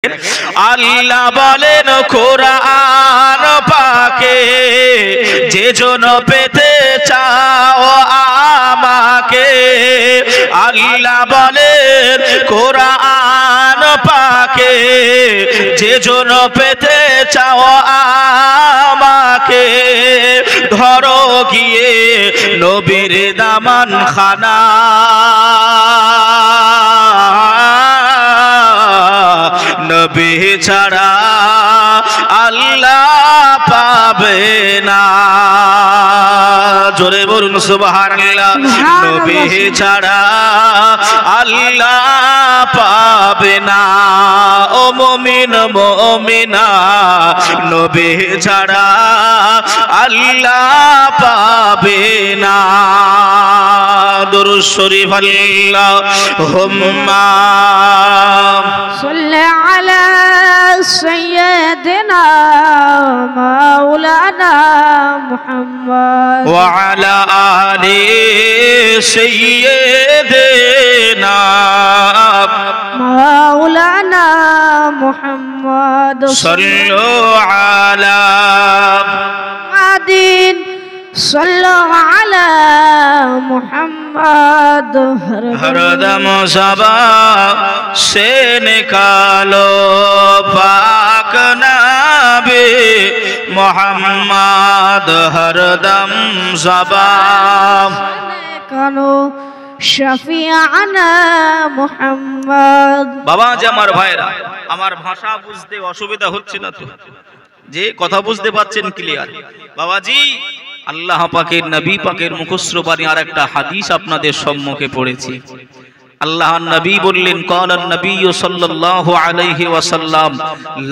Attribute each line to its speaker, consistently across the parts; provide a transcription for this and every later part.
Speaker 1: আল্লাহ বলেন কোরআন পাকে, যে জন পেতে চাও আমাকে। আল্লাহ বলেন কোরআন পাকে, যে জন পেতে চাও আমাকে। ধরো গিয়ে নবীর দামান খানা, নবী ছাড়া আল্লাহ পাবে না। জোরে বলুন সুবহানাল্লাহ। নবী ছাড়া আল্লাহ পাবে না। ও মুমিন মুমিনা, নবী ছাড়া আল্লাহ পাবে না। দুরূদ শরীফ আল্লাহুম্মা
Speaker 2: সাল্লি আলা সাইয়্যিদিনা মাওলানা মুহাম্মদ
Speaker 1: ওয়া আলা আলি সাইয়্যিদিনা
Speaker 2: মাওলানা মুহাম্মদ
Speaker 1: সাল্লু আলা
Speaker 2: মুহাম্মাদিন সাল্লু আলা মুহাম্মদ।
Speaker 1: हरदम सबा से निकालो पाक नबी मोहम्मद, हरदम सबा
Speaker 2: কানো শাফিআনা মুহাম্মদ।
Speaker 1: বাবা যে আমার ভাইরা, আমার ভাষা বুঝতে অসুবিধা হচ্ছে না তো? যে কথা বুঝতে পাচ্ছেন ক্লিয়ার? বাবাজি আল্লাহ পাকের নবী পাকের মুখস্থ বাণী আর একটা হাদিস আপনাদের সম্মুখে পড়েছি। আল্লাহর নবী বললেন, কালান নবী সাল্লাল্লাহু আলাইহি ওয়াসাল্লাম,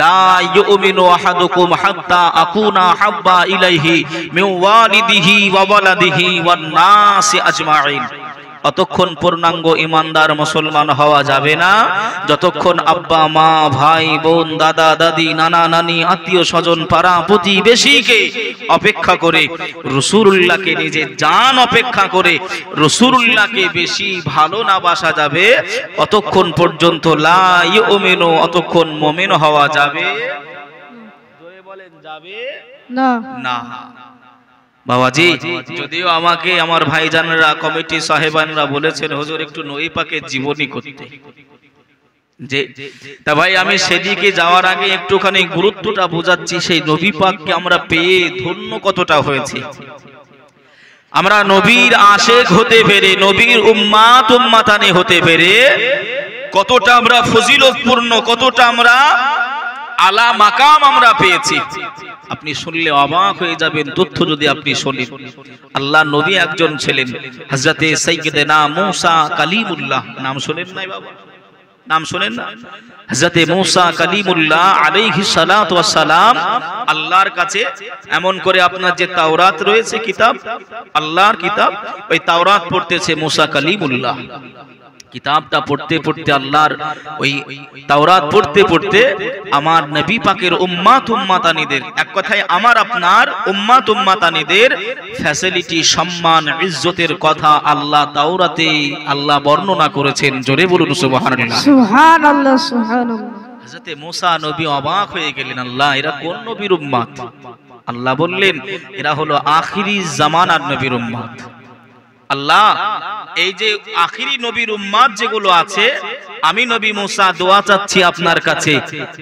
Speaker 1: লা ইউমিনু আহাদুকুম হাত্তা আকুনা হাব্বা ইলাইহি মিন ওয়ালিদিহি ওয়া ওয়ালাদিহি ওয়ান নাসি আজমাইন। অতক্ষণ পূর্ণাঙ্গ ইমানদার মুসলমান হওয়া যাবে না যতক্ষণ আব্বা মা ভাই বোন দাদা দাদি নানা নানি আত্মীয় স্বজন পাড়া প্রতিবেশীকে অপেক্ষা করে রাসূলুল্লাহকে নিজে জান অপেক্ষা করে রাসূলুল্লাহকে বেশি ভালো না বাসা যাবে অতক্ষণ পর্যন্ত লা ইউমিনু, অতক্ষণ মুমিন হওয়া যাবে জোরে বলেন যাবে
Speaker 2: না
Speaker 1: না। বাবাজি যদিও আমাকে আমার ভাইজানরা কমিটি সাহেবানরা বলেছেন হুজুর একটু নবী পাকের জীবনী করতে, যে তা ভাই আমি সেদিকে যাওয়ার আগে একটুখানি গুরুত্বটা বোঝাচ্ছি। সেই নবী পাককে আমরা পেয়ে ধন্য কতটা হয়েছে। আমরা নবীর আশিক হতে পেরে, নবীর উম্মাত উম্মাতানি হতে পেরে কতটা আমরা ফজিলতপূর্ণ, কতটা আমরা আলা মাকাম আমরা পেয়েছি। আপনি শুনলে অবাক হয়ে যাবেন তথ্য যদি আপনি শোনেন। আল্লাহ নবী একজন ছিলেন হযরতে সাইয়্যিদনা মূসা কালিমুল্লাহ। নাম শোনেন নাই বাবা? নাম শোনেন না? হযরতে মূসা কালিমুল্লাহ আলাইহিস সালাতু ওয়াস সালাম আল্লাহর কাছে এমন করে আপনার যে তাওরাত রয়েছে কিতাব, আল্লাহর কিতাব, ওই তাওরাত পড়তেছে মূসা কালিমুল্লাহ। কিতাবটা পড়তে পড়তে আল্লাহর ওই তাওরাত পড়তে পড়তে আমার নবী পাকের উম্মাত উম্মাতানিদের, এক কথায় আমার আপনার উম্মাত উম্মাতানিদের ফ্যাসিলিটি সম্মান ইজ্জতের কথা আল্লাহ তাওরাতে আল্লাহ বর্ণনা করেছেন। জোরে বলুন সুবহানাল্লাহ।
Speaker 2: সুবহানাল্লাহ সুবহানাল্লাহ।
Speaker 1: হযরতে মূসা নবী অবাক হয়ে গেলেন, আল্লাহ এরা কোন নবীর উম্মাত? আল্লাহ বললেন এরা হলো আখিরি জামানার নবীর উম্মাত। আল্লাহ এই যে আখিরি নবীর উম্মাত যেগুলো আছে, আমি নবী মূসা দোয়া চাচ্ছি আপনার কাছে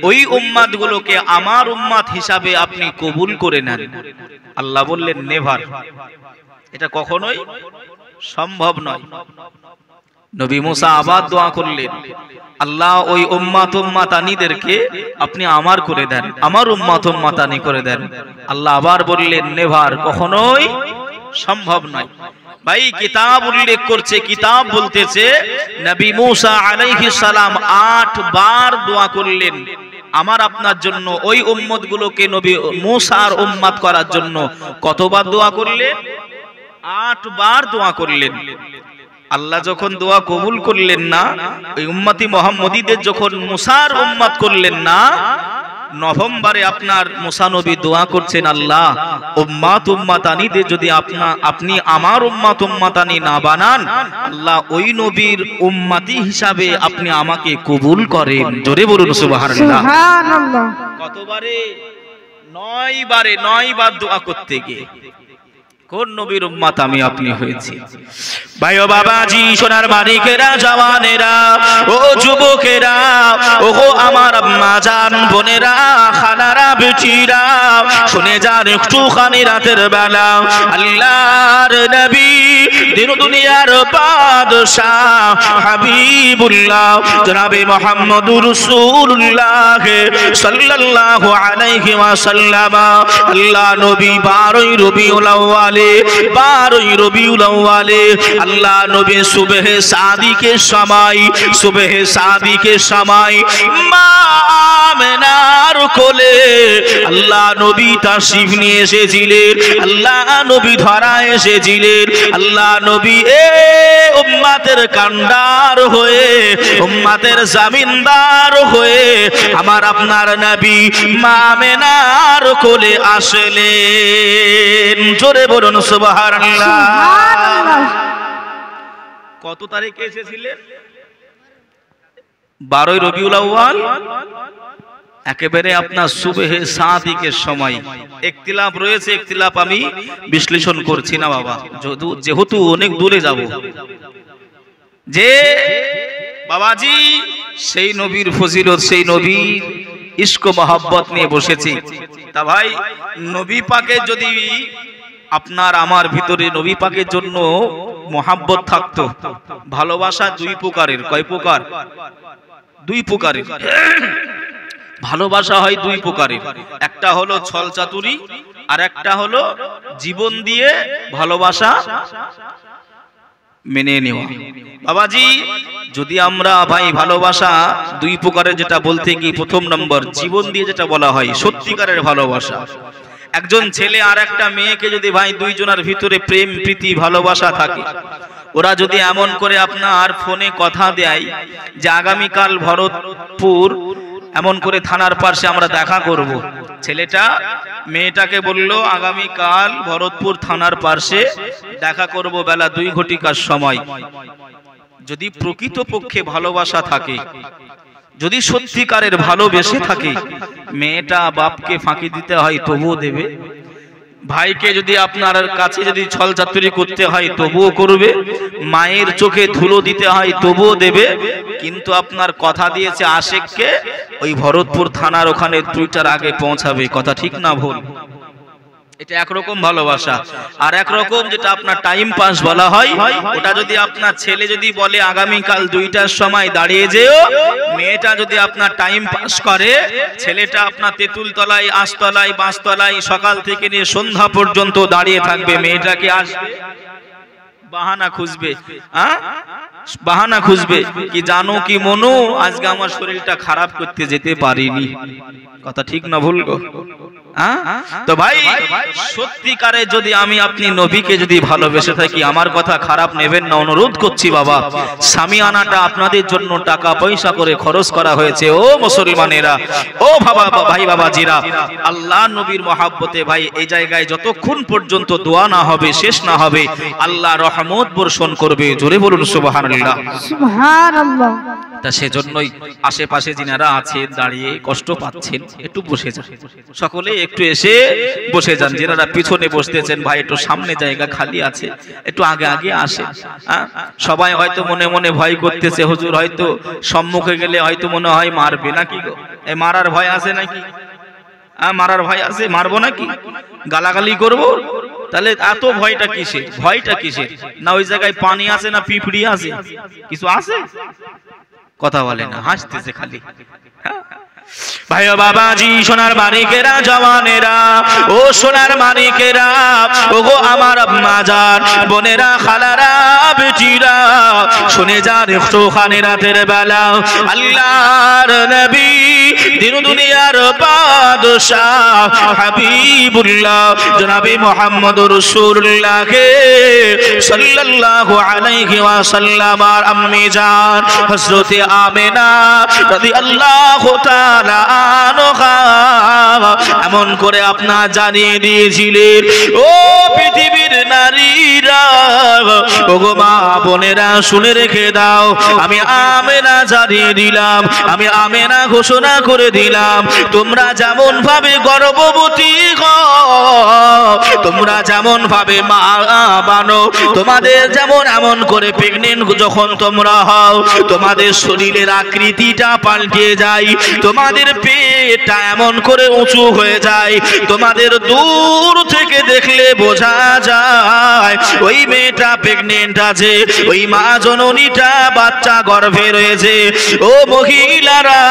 Speaker 1: ওই উম্মাত গুলোকে আমার উম্মাত হিসাবে আপনি কবুল করে নেন। আল্লাহ বললেন নেভার, এটা কখনোই সম্ভব নয়। নবী মূসা আবার দোয়া করলেন, আল্লাহ ওই উম্মাত উম্মাতানিদেরকে আপনি আমার করে দেন, আমার উম্মাত উম্মাতানি করে দেন। আল্লাহ আবার বললেন নেভার, কখনোই সম্ভব নয়। ভাই কিতাব উল্লেখ করছে, কিতাব বলতেছে নবী মূসা আলাইহিস সালাম 8 বার দোয়া করলেন আমার আপনার জন্য, ওই উম্মত গুলোকে নবী মূসার উম্মত করার জন্য। কতবার দোয়া করলেন? 8 বার দোয়া করলেন। আল্লাহ যখন দোয়া কবুল করলেন না, ওই উম্মতি মুহাম্মদীদের যখন মূসার উম্মত করলেন না, নভেম্বরে আপনার মুসা নবী দোয়া করছেন, আল্লাহ উম্মাত উম্মাতানিদের যদি আপনি আমার উম্মাত উম্মাতানি না বানান, আল্লাহ ওই নবীর উম্মতি হিসাবে আপনি আমাকে কবুল করেন। জোরে বলুন সুবহানাল্লাহ।
Speaker 2: সুবহানাল্লাহ।
Speaker 1: কতবারে? 9 বার দোয়া করতে গিয়ে কোন নবীর উম্মত আমি আপনি হয়েছি। ভাই ও বাবাজি, সোনার মানিকেরা, জওয়ানেরা, ও যুবকেরা, ও আমার আম্মা জান, বোনেরা, খালারা, বেটিরা, শুনে যান একটুখানি রাতের বেলা আল্লাহর নবী, দিন দুনিয়ার বাদশাহ হাবিবুল্লাহ জনাবে মুহাম্মদুর রাসূলুল্লাহ সাল্লাল্লাহু আলাইহি ওয়াসাল্লাম, আল্লাহ নবী 12 রবিউল আউয়াল, 12 রবিউল আউয়ালে আল্লাহ নবী সুবহে সাদিকের সময় মা আমেনার কোলে আল্লাহ নবী তাশরীফ নিয়ে এসেছিলেন। আল্লাহ নবী ধরা এসেছিলেন। আল্লাহ নবী উম্মতের কান্ডার হয়ে, উম্মতের জামিনদার হয়ে আমার আপনার নবী মা আমেনার কোলে আসলেন। জোরে বলুন সুবহানাল্লাহ। কত তারিখে এসেছিলেন? 12 রবিউল আউয়াল, একেবারে আপনার সুবহে সাদিকের সময়। ইখতিলাফ রয়েছে, ইখতিলাফ আমি বিশ্লেষণ করছি না বাবা, যেহেতু অনেক দূরে যাব। যে বাবাজি সেই নবীর ফজিলত, সেই নবীর ইশক মহব্বত নিয়ে বসেছি। তা ভাই, নবী পাকের যদি আপনার আমার ভিতরে নবী পাকের জন্য মহব্বত থাকতো, ভালোবাসা 2 প্রকারের। কয় প্রকার? 2 প্রকারের। ভালোবাসা হয় 2 প্রকারের। একটা হলো ছল চাতুরি, আর একটা হলো জীবন দিয়ে ভালোবাসা মেনে নেওয়া। বাবাজি, যদি আমরা ভাই ভালোবাসা 2 প্রকারের যেটা বলতে কি, প্রথম নম্বর জীবন দিয়ে যেটা বলা হয় সত্যিকারের ভালোবাসা। একজন ছেলে আর একটা মেয়েকে যদি ভাই 2 জনের ভিতরে প্রেম প্রীতি ভালোবাসা থাকে, ওরা যদি এমন করে আপনার ফোনে কথা দেয় যে আগামীকাল ভরতপুর এমন করে থানার পাশে আমরা দেখা করব, ছেলেটা মেয়েটাকে বলল আগামীকাল ভরতপুর থানার পাশে দেখা করব বেলা 2 ঘটিকার সময়। যদি প্রকৃতপক্ষে ভালোবাসা থাকে, যদি সত্যিকারের ভালোবেসে থাকে, মেয়েটা বাপকে ফাঁকি দিতে হয় তবুও দেবে, ভাইকে যদি আপনার কাছে যদি ছল চাতুরি করতে হয় তবুও করবে, মায়ের চোখে ধুলো দিতে হয় তবুও দেবে, কিন্তু আপনার কথা দিয়েছে আশেককে ওই ভরতপুর থানার ওখানে 2টার আগে পৌঁছাবে। কথা ঠিক না ভুল? এটা একরকম ভালোবাসা। আর একরকম যেটা আপনার টাইম পাস বলা হয়, ওটা যদি আপনার ছেলে যদি বলে আগামীকাল 2টার সময় দাঁড়িয়ে যেও, মেয়েটা যদি আপনার টাইম পাস করে, ছেলেটা আপনার তেঁতুল তলায়, আশতলায়, বাঁশতলায় সকাল থেকে নিয়ে সন্ধ্যা পর্যন্ত দাঁড়িয়ে থাকবে, মেয়েটাকে আসবে বাহানা খুঁজবে। বাহানা খুঁজবে কি, জানো কি মনু, আজকে আমার শরীরটা খারাপ করতে যেতে পারিনি। কথা ঠিক না ভুল গো? তো ভাই, সত্যিকারে যদি আমি আপনি নবীকে যদি ভালোবেসে থাকি, আমার কথা খারাপ নেবেন না, অনুরোধ করছি বাবা। সামিয়ানাটা আপনাদের জন্য টাকা পয়সা করে খরচ করা হয়েছে। ও মুসলমানেরা, ও ভাই বাবাজিরা, আল্লাহ নবীর মহব্বতে ভাই এই জায়গায় যতক্ষণ পর্যন্ত দোয়া না হবে, শেষ না হবে, আল্লাহ রহমত বর্ষণ করবে। জোরে বলুন সুবহানাল্লাহ।
Speaker 2: সুবহানাল্লাহ।
Speaker 1: তা সেজন্যই আশেপাশে যিনারা আছেন দাঁড়িয়ে কষ্ট পাচ্ছেন, একটু বসে যান, সকলে একটু এসে বসে যান। যিনারা পিছনে বসতেছেন ভাই, একটু সামনে জায়গা খালি আছে, একটু আগে আগে আসেন। সবাই হয়তো মনে মনে ভয় করতেছে, হুজুর হয়তো সম্মুখে গেলে হয়তো মনে হয় মারবে নাকি গো? এই মারার ভয় আছে নাকি? মারার ভয় আছে, মারবো নাকি, গালাগালি করব? তাহলে এত ভয়টা কিসের? ভয়টা কিসের? না ওই জায়গায় পানি আছে, না পিঁপড়ি আছে, কিছু আছে? কথা বলে না, হাসতেছে খালি। ভাই ও বাবাজি, সোনার মানিকেরা, জওয়ানেরা, ও সোনার মানিকেরা, ও গো আমার আম্মা জান, বোনেরা, খালারা, বেটিরা, শুনে যান একটুখানি রাতের বেলা আল্লাহর নবী, দিন দুনিয়ার বাদশাহ হাবিবুল্লাহ জনাবে মুহাম্মদুর রাসূলুল্লাহ সাল্লাল্লাহু আলাইহি ওয়াসাল্লাম আর আম্মি জান হযরতে আমিনা রাদিয়াল্লাহু তাআলা আনহা এমন করে আপনার জানিয়ে দিয়েছিলেন। ও পৃথিবীর নারীরা, ওগো মা বোনেরা, শুনে রেখে দাও, আমি আমেনা জানিয়ে দিলাম, আমি আমেনা ঘোষণা করে দিলাম, তোমরা যেমন ভাবে গর্ভবতী হও, তোমরা যেমন ভাবে মা বানো, তোমাদের যেমন এমন করে প্রেগনেন্ট যখন তোমরা হও, তোমাদের শরীরের আকৃতিটা পাল্টে যায়, তোমাদের পেটটা এমন করে উঁচু হয়ে যায়, তোমাদের দূর থেকে দেখলে বোঝা যায় ওই মেয়েটা প্রেগনেন্ট আছে, ওই মা জননীটা বাচ্চা গর্ভে রয়েছে। ও মহিলারা,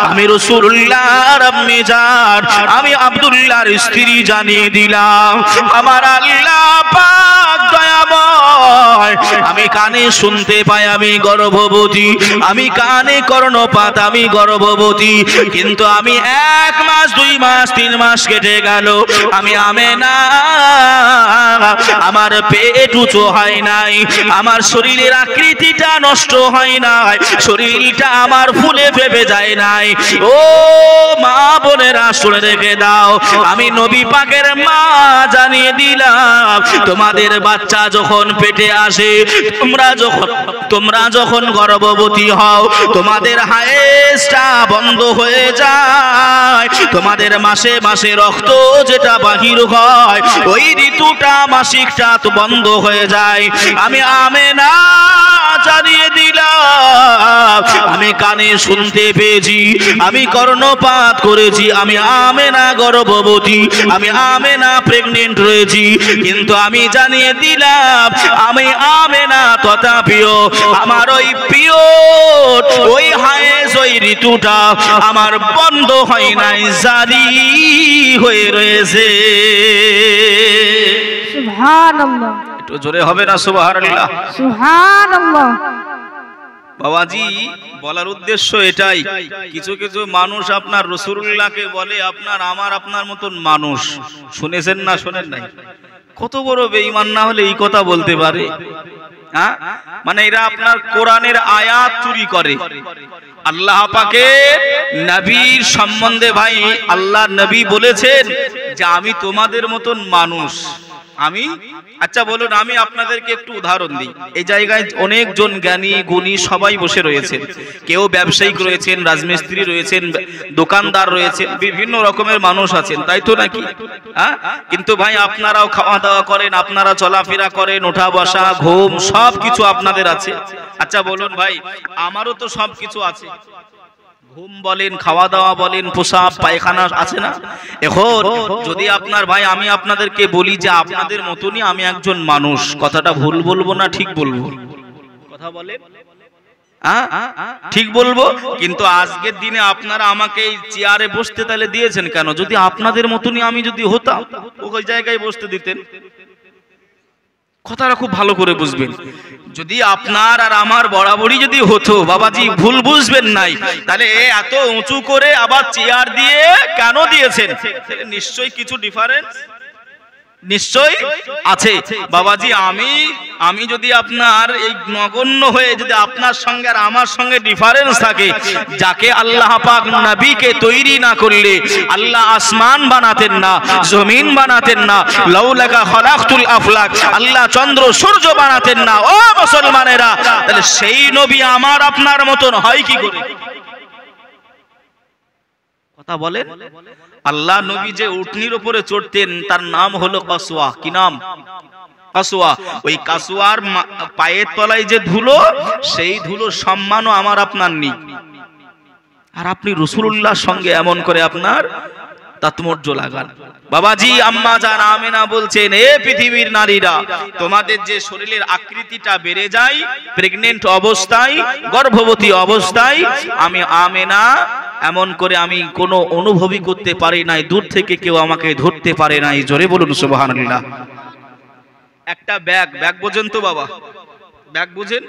Speaker 1: আমি রাসূলুল্লাহর আম্মি জান, আমি আব্দুল্লাহর স্ত্রী জানিয়ে দিলাম, আমার আল্লাহ পাক দয়াময়, আমি কানে শুনতে পাই আমি গর্ভবতী, আমি কানে কর্ণপাত আমি গর্ভবতী, কিন্তু আমি 1 মাস 2 মাস 3 মাস কেটে গেল, আমি আমেনা, আমার পেট উঁচু হয় নাই, আমার শরীরের আকৃতিটা নষ্ট হয় নাই, শরীরটা আমার ফুলে ফেপে যায় নাই। ও মা বোনেরা, শুনে রেখে দাও, আমি নবী পাকের মা জানিয়ে দিলাম, তোমাদের বাচ্চা যখন পেটে আসে, তোমরা যখন গর্ভবতী হও, তোমাদের হায়েসটা বন্ধ হয়ে যায়, তোমাদের মাসে মাসে রক্ত যেটা বাহির হয়, ওই ঋতুটা মাসিকটা তো বন্ধ হয়ে যায়। আমি আমেনা জানিয়ে দিলাম, আমি কানে শুনতে পেয়েছি, আমি কর্ণপাত করেছি, আমি আমেনা গর্ভবতী, আমি আমেনা প্রেগনেন্ট রয়েছি, কিন্তু আমি জানিয়ে দিলাম, আমি আমেনা তথাপিও আমার ওই পিরিয়ড, ওই হায়েস, ওই ঋতুটা আমার বন্ধ হয় নাই, জারি হয়ে রয়েছে।
Speaker 2: সুবহানাল্লাহ,
Speaker 1: একটু জোরে হবে না সুবহানাল্লাহ?
Speaker 2: সুবহানাল্লাহ।
Speaker 1: বাবাজি, বলার উদ্দেশ্য এটাই, কিছু কিছু মানুষ আপনার রাসূলুল্লাহকে বলে আপনার মতন মানুষ, শুনেছেন না শোনেন নাই? কত বড় বেঈমান না হলে এই কথা বলতে পারে? হ্যাঁ, মানে এরা আপনার কোরআনের আয়াত চুরি করে। আল্লাহ পাকের নবীর সম্বন্ধে ভাই, আল্লাহ নবী বলেছেন যে আমি তোমাদের মতন মানুষ। আমি, আচ্ছা বলুন, আমি আপনাদেরকে একটু উদাহরণ দিই। এই জায়গায় অনেকজন জ্ঞানী গুণী সবাই বসে রয়েছেন, কেউ ব্যবসায়িক রয়েছেন, রাজমিস্ত্রি রয়েছেন, দোকানদার রয়েছেন, বিভিন্ন রকমের মানুষ আছেন, তাই তো নাকি? হ্যাঁ, কিন্তু ভাই আপনারাও খাওয়া দাওয়া করেন, আপনারা চলাফেরা করেন, ওঠা বসা ঘুম সব কিছু আপনাদের আছে। আচ্ছা বলুন ভাই, আমারও তো সব কিছু আছে, ঘুম বলেন, খাওয়া দাওয়া বলেন, পোশাক পায়খানা আছে না? এখন যদি আপনার ভাই, আমি আপনাদেরকে বলি যে আপনাদের মতনই আমি একজন মানুষ, কথাটা ভুল বলবো না ঠিক বলবো? কথা বলেন, ঠিক বলবো? কিন্তু আজকের দিনে আপনারা আমাকে এই চেয়ারে বসতে তাহলে দিয়েছেন কেন? যদি আপনাদের মতনই আমি যদি হতাম, ওই জায়গায় বসতে দিতেন। কথাটা খুব ভালো করে বুঝবেন। যদি আপনার আর আমার বরাবরই যদি হতো, বাবাজি ভুল বুঝবেন নাই, তাহলে এত উঁচু করে আবার চেয়ার দিয়ে কেন দিয়েছেন? নিশ্চয়ই কিছু ডিফারেন্স নিশ্চয়ই আছে। বাবাজি আমি যদি আপনার এই নগণ্য হয়ে যদি আপনার সঙ্গে আর আমার সঙ্গে ডিফারেন্স থাকে, যাকে আল্লাহ পাক নবীকে তৈরি না করলে আল্লাহ আসমান বানাতেন না, জমিন বানাতেন না, লাউলাকা খালাকতুল আফলাক, আল্লাহ চন্দ্র সূর্য বানাতেন না। ও মুসলমানেরা, তাহলে সেই নবী আমার আপনার মতন হয় কি করে? কথা বলেন। আল্লাহ নবী যে উটনির উপরে চড়তেন তার নাম হলো কাসওয়া। কি নাম? কাসওয়া। ওই কাসওয়ার পায়ের তলায় যে ধুলো, সেই ধুলোর সম্মানও আমার আপনার নেই। আর আপনি রাসূলুল্লাহর সঙ্গে এমন করে আপনার তাৎপর্য লাগান। বাবাজি, আম্মা জান আমেনা বলছেন, এ পৃথিবীর নারীরা, তোমাদের যে শরীরের আকৃতিটা বেড়ে যায় প্রেগনেন্ট অবস্থায়, গর্ভবতী অবস্থায়, আমি আমেনা এমন করে আমি কোনো অনুভবই করতে পারি নাই, দূর থেকে কেউ আমাকে ধরতে পারে নাই। জোরে বলুন সুবহানাল্লাহ। একটা ব্যাগ বোঝেন তো বাবা? ব্যাগ বুঝেন?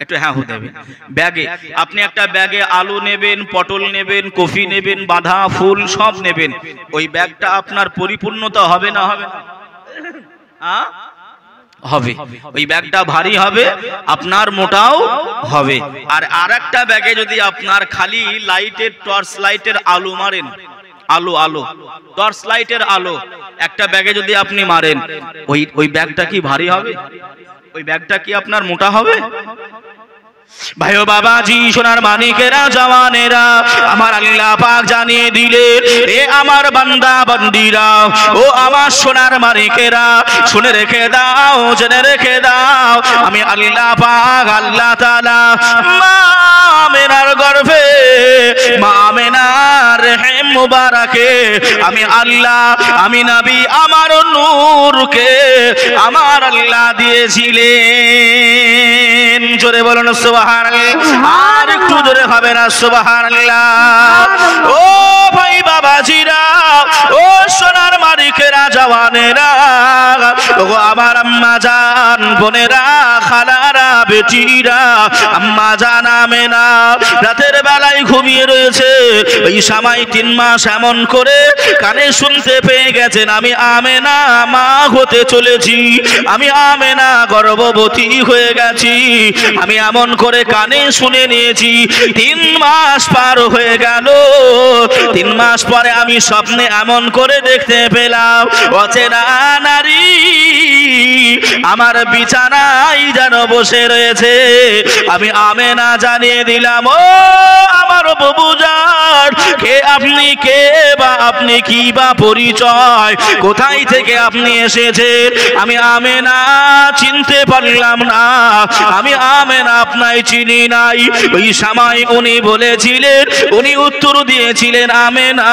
Speaker 1: একটু হ্যাঁ হতে হবে। ব্যাগে আপনি একটা ব্যাগে আলু নেবেন, পটল নেবেন, কফি নেবেন, বাঁধা ফুল সব নেবেন। ওই ব্যাগটা আপনার পরিপূর্ণতা হবে না হবে না? হবে। ওই ব্যাগটা ভারী হবে, আপনার মোটাও হবে। আর আরেকটা ব্যাগে যদি আপনার খালি লাইটের, টর্চ লাইটের আলো মারেন, আলো আলো, টর্চ লাইটের আলো একটা ব্যাগে যদি আপনি মারেন, ওই ব্যাগটা কি ভারী হবে? ওই ব্যাগটা কি আপনার মোটা হবে? ভাই ও বাবাজি, সোনার মানিকেরা, জওয়ানেরা, আমার আল্লাহ পাক জানিয়ে দিলেন, এ আমার বান্দা বান্দিরা, ও আমার সোনার মানিকেরা, শুনে রেখে দাও, জেনে রেখে দাও, আমি আল্লাহ পাক, আল্লাহ তাআলা মা আমেনার গর্ভে, মা আমেনার রহিম মুবারকে আমি আল্লাহ, আমি নবী, আমার নূরকে আমার আল্লাহ দিয়েছিলেন। জোরে বলুন সুবহানাল্লাহ, আর একটু জোরে হবে না সুবহানাল্লাহ। ও ভাই বাবাজিরা, ও সোনার মানিকেরা, জওয়ানেরা, ও আমার আম্মা জান, বোনেরা, খালারা, বেটিরা, আম্মা জান আমেনা রাতের বেলায় ঘুমিয়ে রয়েছে, ওই সময় 3 মাস এমন করে কানে শুনতে পেয়ে গেছেন, আমি আমেনা মা হতে চলেছি, আমি আমেনা গর্ভবতী হয়ে গেছি, আমি এমন করে কানে শুনে নিয়েছি। 3 মাস পার হয়ে গেল, 3 মাস পরে আমি স্বপ্নে এমন করে দেখতে পেলাম, অচেনা নারী আমার বিছানায় যেন বসে রয়েছে। আমি আমেনা জানিয়ে দিলাম, ও আমার বাবুজান, কে আপনি, কে বা আপনি, কি বা পরিচয়, কোথায় থেকে আপনি এসেছেন? আমি আমেনা চিনতে পারলাম না, আমি আমেনা আপনাই চিনি নাই। ওই সময় উনি বলেছিলেন, উনি উত্তর দিয়েছিলেন, আমেনা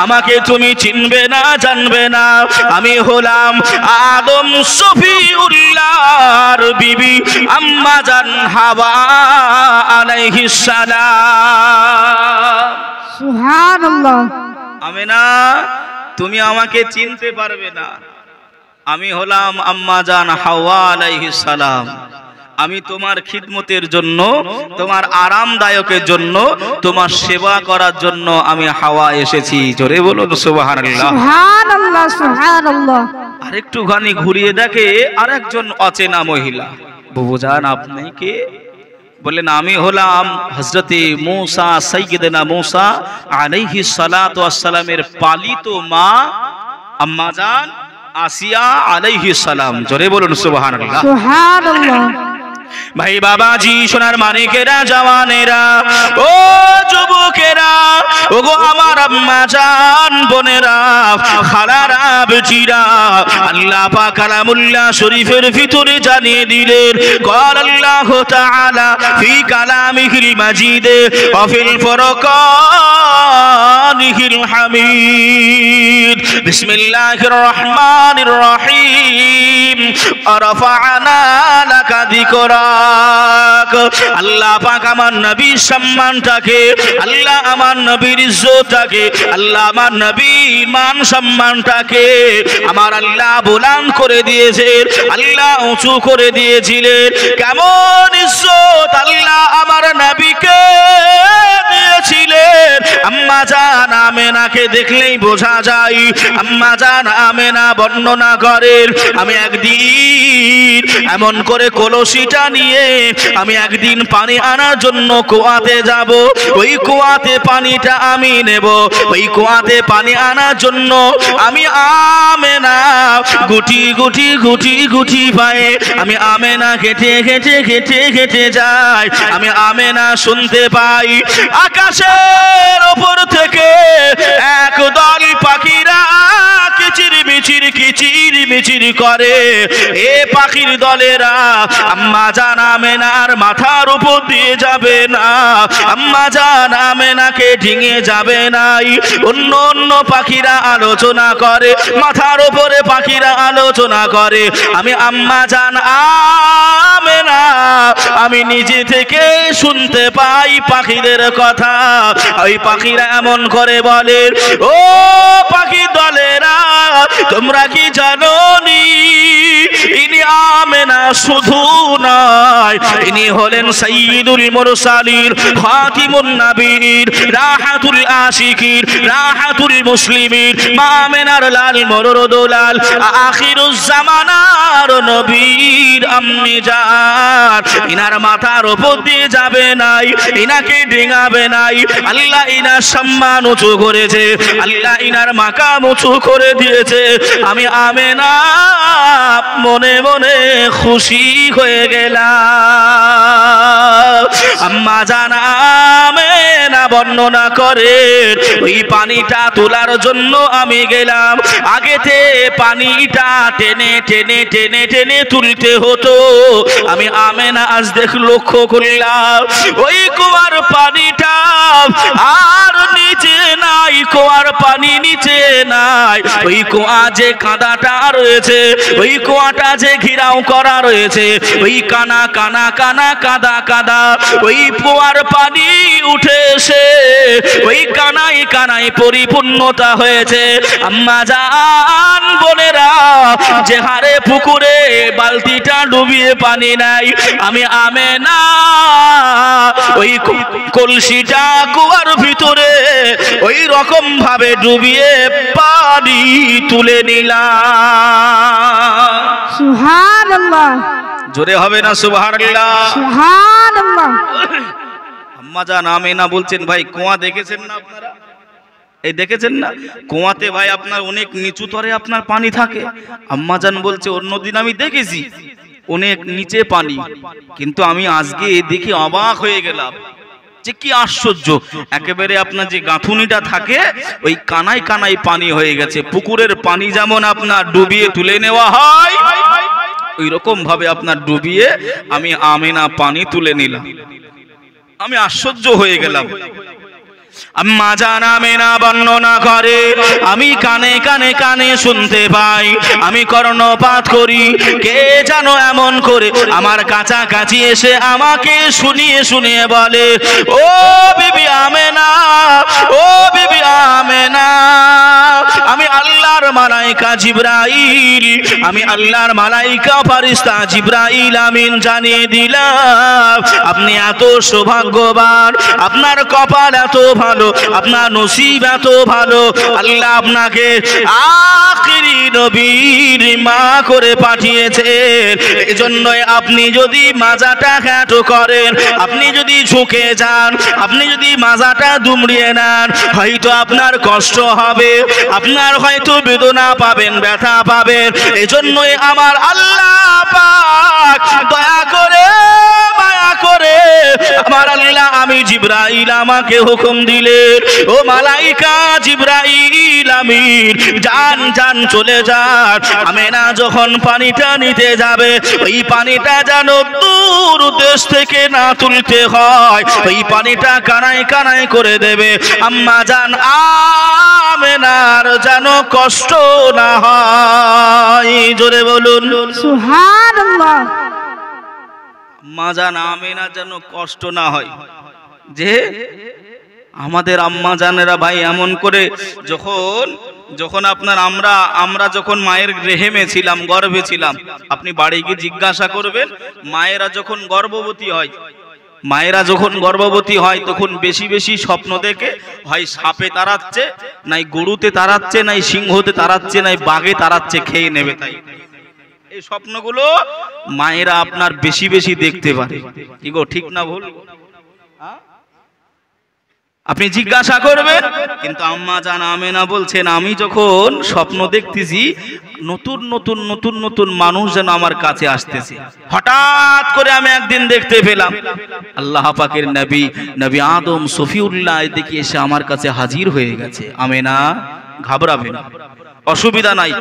Speaker 1: আমাকে তুমি চিনবে না, জানবে না, আমি হলাম আদম সফিউল্লাহর বিবি আম্মা জান হাওয়া আলাইহিস সালাম।
Speaker 2: সুবহানাল্লাহ।
Speaker 1: আমেনা, তুমি আমাকে চিনতে পারবে না, আমি হলাম আম্মা জান হাওয়া আলাইহিস সালাম। আমি তোমার খিদমতের জন্য, তোমার আরামদায়কের জন্য, তোমার সেবা করার জন্য আমি হাওয়া এসেছি। জোরে বলুন সুবহানাল্লাহ।
Speaker 2: সুবহানাল্লাহ, সুবহানাল্লাহ।
Speaker 1: আরেকটুখানি ঘুরিয়ে দেখে আরেকজন অচেনা মহিলা, বুবুজান আপনি কে? বললেন, আমি হলাম হযরতে মূসা, সাইয়্যিদনা মূসা আলাইহিস সালাতু ওয়াস সালামের পালিত মা আম্মা জান আসিয়া আলাইহিস সালাম। জোরে বলুন সুবহানাল্লাহ।
Speaker 2: সুবহানাল্লাহ।
Speaker 1: ভাই বাবাজি, সোনার মানিকেরা, জওয়ানেরা, ও যুবকেরা, ও গো আমার আম্মা জান, বোনেরা, খালারা, বেটিরা, আল্লাহ পাক কালামুল্লাহ শরীফের ভিতরে জানিয়ে দিলেন, قال الله تعالى في كلامه المجيد وفي الفرقانه الحميد بسم الله الرحمن الرحيم رفعنا لك ذكرك। আল্লাহ পাক আমার নবীর সম্মানটাকে, আল্লাহ আমার নবীর ইজ্জতটাকে, আল্লাহ আমার নবীর মান সম্মানটাকে আমার আল্লাহ বুলন্দ করে দিয়েছেন, আল্লাহ উঁচু করে দিয়েছিলেন। কেমন ইজ্জত আল্লাহ আমার নবীকে দিয়েছিলেন, আম্মা জান আমেনাকে দেখলেই বোঝা যায়। আম্মা জান আমেনা বর্ণনা করেন, আমি একদিন এমন করে কলসিটা নিয়ে আমি একদিন পানি আনার জন্য কুয়াতে যাব, ওই কুয়াতে পানিটা আমি নেব, ওই কুয়াতে পানি আনার জন্য আমি আমেনা গুটি গুটি গুটি গুটি পায়ে আমি আমেনা হেঁটে হেঁটে হেঁটে হেঁটে যাই। আমি আমেনা শুনতে পাই আকাশের ওপর থেকে একদল পাখিরা কিচির মিচির কিচির মিচির করে। এ পাখির দলেরা আম্মা জান আমেনার মাথার উপর দিয়ে যাবে না, আম্মা জান আমেনাকে ডিঙে যাবে নাই। অন্য অন্য পাখিরা আলোচনা করে, মাথার উপরে পাখিরা আলোচনা করে, আমি আম্মা জান আমেনা আমি নিজে থেকে শুনতে পাই পাখিদের কথা। ওই পাখিরা এমন করে বলে, ও পাখি দলেরা তোমরা কি জানো নি ইনি আমেনা শুধু নয়, ইনি হলেন সাইয়্যিদুল মুরসালিন, খাতিমুন নবীর, রাহাতুল আশিকিন, রাহাতুল মুসলিমিন, মা আমেনার লাল মরদুলাল, আখিরুজ জামানার নবীর আম্মি জান। ইনার মাথার উপর দিয়ে যাবে নাই, ইনাকে ডিঙাবে নাই। আল্লাহ ইনার সম্মান উঁচু করেছে, আল্লাহ ইনার মাকাম উঁচু করে দিয়েছে। আমি আমেনা মনে মনে খুশি হয়ে গেলাম। আম্মা জান আমেনা বর্ণনা করে ওই পানিটা তোলার জন্য আমি গেলাম। আগেতে পানিটা টেনে টেনে টেনে টেনে তুলতে হতো। আমি আমেনা আজ লক্ষ্য করলাম ওই কুয়ার পানিটা আর নিচে নাই, কুয়ার পানি নিচে নাই। ওই কুয়া যে কাদাটা রয়েছে, ওই কুয়াটা যে ঘিরাও করা রয়েছে, ওই কানা কানা কানা কাদা কাদা, ওই কুয়ার পানি উঠে এসে ওই কানাই কানাই পরিপূর্ণতা হয়েছে। আম্মা জান বোনেরা, যে হারে পুকুরে বালতিটা ডুবিয়ে পানি নাই, আমি আমেনা ওই কলসিটা কুয়ার ভিতরে ওই রকম ভাবে ডুবিয়ে পানি তুলে নিলাম।
Speaker 2: সুবহানাল্লাহ।
Speaker 1: জোরে হবে না সুবহানাল্লাহ?
Speaker 2: সুবহানাল্লাহ।
Speaker 1: আম্মা জান আমেনা বলছেন, ভাই কুয়া দেখেছেন না আপনারা? এই দেখেছেন না কুয়াতে ভাই আপনার অনেক নিচু তরে আপনার পানি থাকে। আম্মা জান বলছে, অন্যদিন আমি দেখেছি অনেক নিচে পানি, কিন্তু আমি আজকে দেখে অবাক হয়ে গেলাম যে কি আশ্চর্য, একেবারে আপনার যে গাঁথুনিটা থাকে ওই কানায় কানায় পানি হয়ে গেছে। পুকুরের পানি যেমন আপনার ডুবিয়ে তুলে নেওয়া হয়, ওই রকম ভাবে আপনার ডুবিয়ে আমি আমেনা পানি তুলে নিলাম। আমি আশ্চর্য হয়ে গেলাম। আম্মা জান আমেনা বর্ণনা করে, আমি কানে কানে কানে শুনতে পাই, আমি কর্ণপাত করি, কে যেন এমন করে আমার কাছাকাছি এসে আমাকে শুনিয়ে শুনিয়ে বলে, ও বিবি আমেনা, ও বিবি আমেনা, আমি আল্লাহর মালাইকা জিবরাইল, আমি আল্লাহর মালাইকা ফেরেশতা জিবরাইল আমিন জানিয়ে দিলাম আপনি এত সৌভাগ্যবান, আপনার কপাল এত ভালো, আপনার নসিব এত ভালো, আল্লাহ আপনাকে আখিরি নবীর মা করে পাঠিয়েছেন। এজন্যই আপনি যদি মাজাটা হ্যাঁটো করেন, আপনি যদি ঝুঁকে যান, আপনি যদি মাজাটা দুমড়িয়ে নেন, হয়তো আপনার কষ্ট হবে, আপনার হয়তো বেদনা পাবেন, ব্যথা পাবেন। এজন্যই আমার আল্লাহ পাক দয়া করে মায়া করে আমার আল্লাহ আমি জিবরাইল আমাকে হুকুম দিলেন, ও মালাইকা জিবরাইল আমিন যান যান চলে যান। আমেনা যখন পানিটা নিতে যাবে, ওই পানিটা যেন দূর দেশ থেকে না তুলতে হয়, ওই পানিটা কানায় কানায় করে দেবে। আম্মা জান আমেনার যেন কষ্ট না হয়। জোরে বলুন
Speaker 2: সুবহানাল্লাহ।
Speaker 1: আম্মা জান আমেনা যেন কষ্ট না হয়। যে আমাদের আম্মা জানেরা ভাই এমন করে যখন যখন আপনার আমরা যখন মায়ের রেহেমে ছিলাম, গর্ভে ছিলাম, আপনি বাড়ি গিয়ে জিজ্ঞাসা করবেন, মায়েরা যখন গর্ভবতী হয়, মায়েরা যখন গর্ভবতী হয় তখন বেশি বেশি স্বপ্ন দেখে, হয় সাপে তাড়াচ্ছে, নাই গরুতে তাড়াচ্ছে, নাই সিংহতে তাড়াচ্ছে, নাই বাঘে তাড়াচ্ছে, খেয়ে নেবে। তাই এই স্বপ্নগুলো মায়েরা আপনার বেশি বেশি দেখতে পারে। কি গো, ঠিক না ভুল? আপনি জিজ্ঞাসা করবেন। কিন্তু আম্মা জান আমেনা বলছেন, আমি যখন স্বপ্ন দেখতেছি নতুন নতুন নতুন নতুন মানুষ যেন আমার কাছে আসতেছে। হঠাৎ করে আমি একদিন দেখতে পেলাম আল্লাহ পাকের নবী নবী আদম সফিউল্লাহ এদিকে এসে আমার কাছে হাজির হয়ে গেছে। আমেনা ঘাবড়াবে না, অসুবিধা নাই,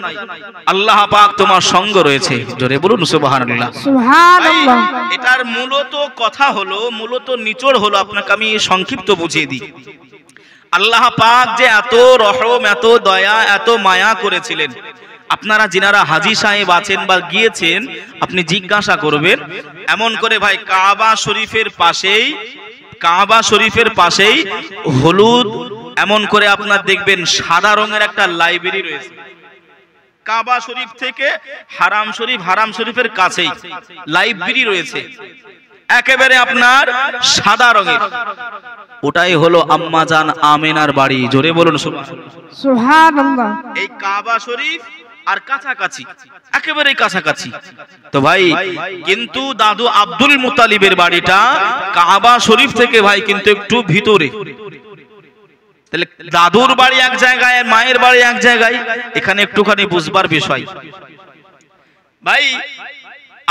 Speaker 1: আল্লাহ পাক তোমার সঙ্গ রয়েছে। জোরে বলুন সুবহানাল্লাহ।
Speaker 2: সুবহানাল্লাহ।
Speaker 1: এটার মূলত কথা হলো, মূলত নিচড় হলো, আপনাকে আমি সংক্ষিপ্ত বুঝিয়ে দিই। আল্লাহ পাক যে এত রহম, এত দয়া, এত মায়া করেছিলেন, আপনারা যিনারা হাজী সাহেব আছেন বা গিয়েছেন, আপনি জিজ্ঞাসা করবেন। এমন করে ভাই কাবা শরীফের পাশেই হলুদ, এমন করে আপনার দেখবেন সাদা রঙের একটা লাইব্রেরি রয়েছে। কাবা শরীফ থেকে হারাম শরীফের কাছেই লাইব্রেরি রয়েছে, একেবারে আপনার সাদা রঙের। ওটাই হলো আম্মাজান আমেনার বাড়ি। জোরে বলুন
Speaker 2: সুবহানাল্লাহ।
Speaker 1: এই কাবা শরীফ আর কাছাকাছি, একেবারে কাছাকাছি। তো ভাই কিন্তু দাদু আব্দুল মুত্তালিবের বাড়িটা কাবা শরীফ থেকে ভাই কিন্তু একটু ভিতরে। তাহলে দাদুর বাড়ি এক জায়গায়, মায়ের বাড়ি এক জায়গায়, এখানে একটুখানি বুঝবার বিষয়। ভাই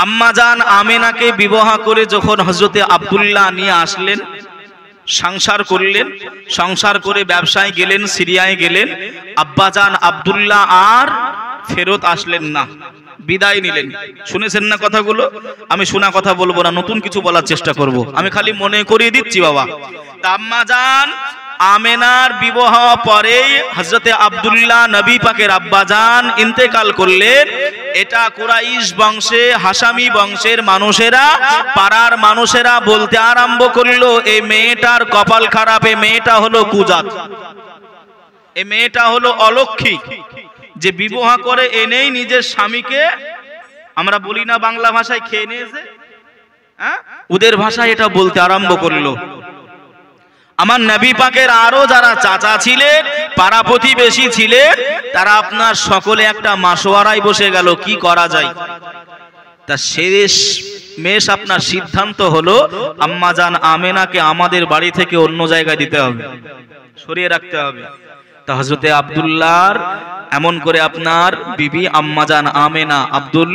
Speaker 1: আম্মাজান আমেনাকে বিবাহ করে যখন হযরতে আব্দুল্লাহ নিয়ে আসলেন, সংসার করলেন, সংসার করে ব্যবসায় গেলেন, সিরিয়ায় গেলেন, আব্বাজান আব্দুল্লাহ আর ফেরত আসলেন না, বিদায় নিলেন। শুনেছেন না কথাগুলো? আমি শোনা কথা বলবো না, নতুন কিছু বলার চেষ্টা করব। আমি খালি মনে করিয়ে দিচ্ছি বাবা। আম্মাজান আমেনার বিবাহ পরেই হযরতে আব্দুল্লাহ নবী পাকের আব্বাজান ইন্তেকাল করলেন। এটা কুরাইশ বংশে, হাসামি বংশের মানুষেরা, পাড়ার মানুষেরা বলতে আরম্ভ করলো, এই মেয়েটার কপাল খারাপ, এই মেয়েটা হলো কুজাত, এই মেয়েটা হলো অলক্ষী, যে বিবাহ করে এনেই নিজের স্বামীকে, আমরা বলি না বাংলা ভাষায়, খেয়ে নিয়েছে। ওদের ভাষায় এটা বলতে আরম্ভ করলো। আমার নবী পাকের আরো যারা চাচা ছিলেন, পাড়া প্রতিবেশী ছিলেন, তারা আপনার সকলে একটা মাসোয়ারায় বসে গেল কি করা যায়। তা শেষ মেশ আপনার সিদ্ধান্ত হলো আম্মাজান আমেনাকে আমাদের বাড়ি থেকে অন্য জায়গায় দিতে হবে, সরিয়ে রাখতে হবে। তা হযরতে আব্দুল্লাহর এমন করে আপনার বিবি আম্মাজান আমেনা, আব্দুল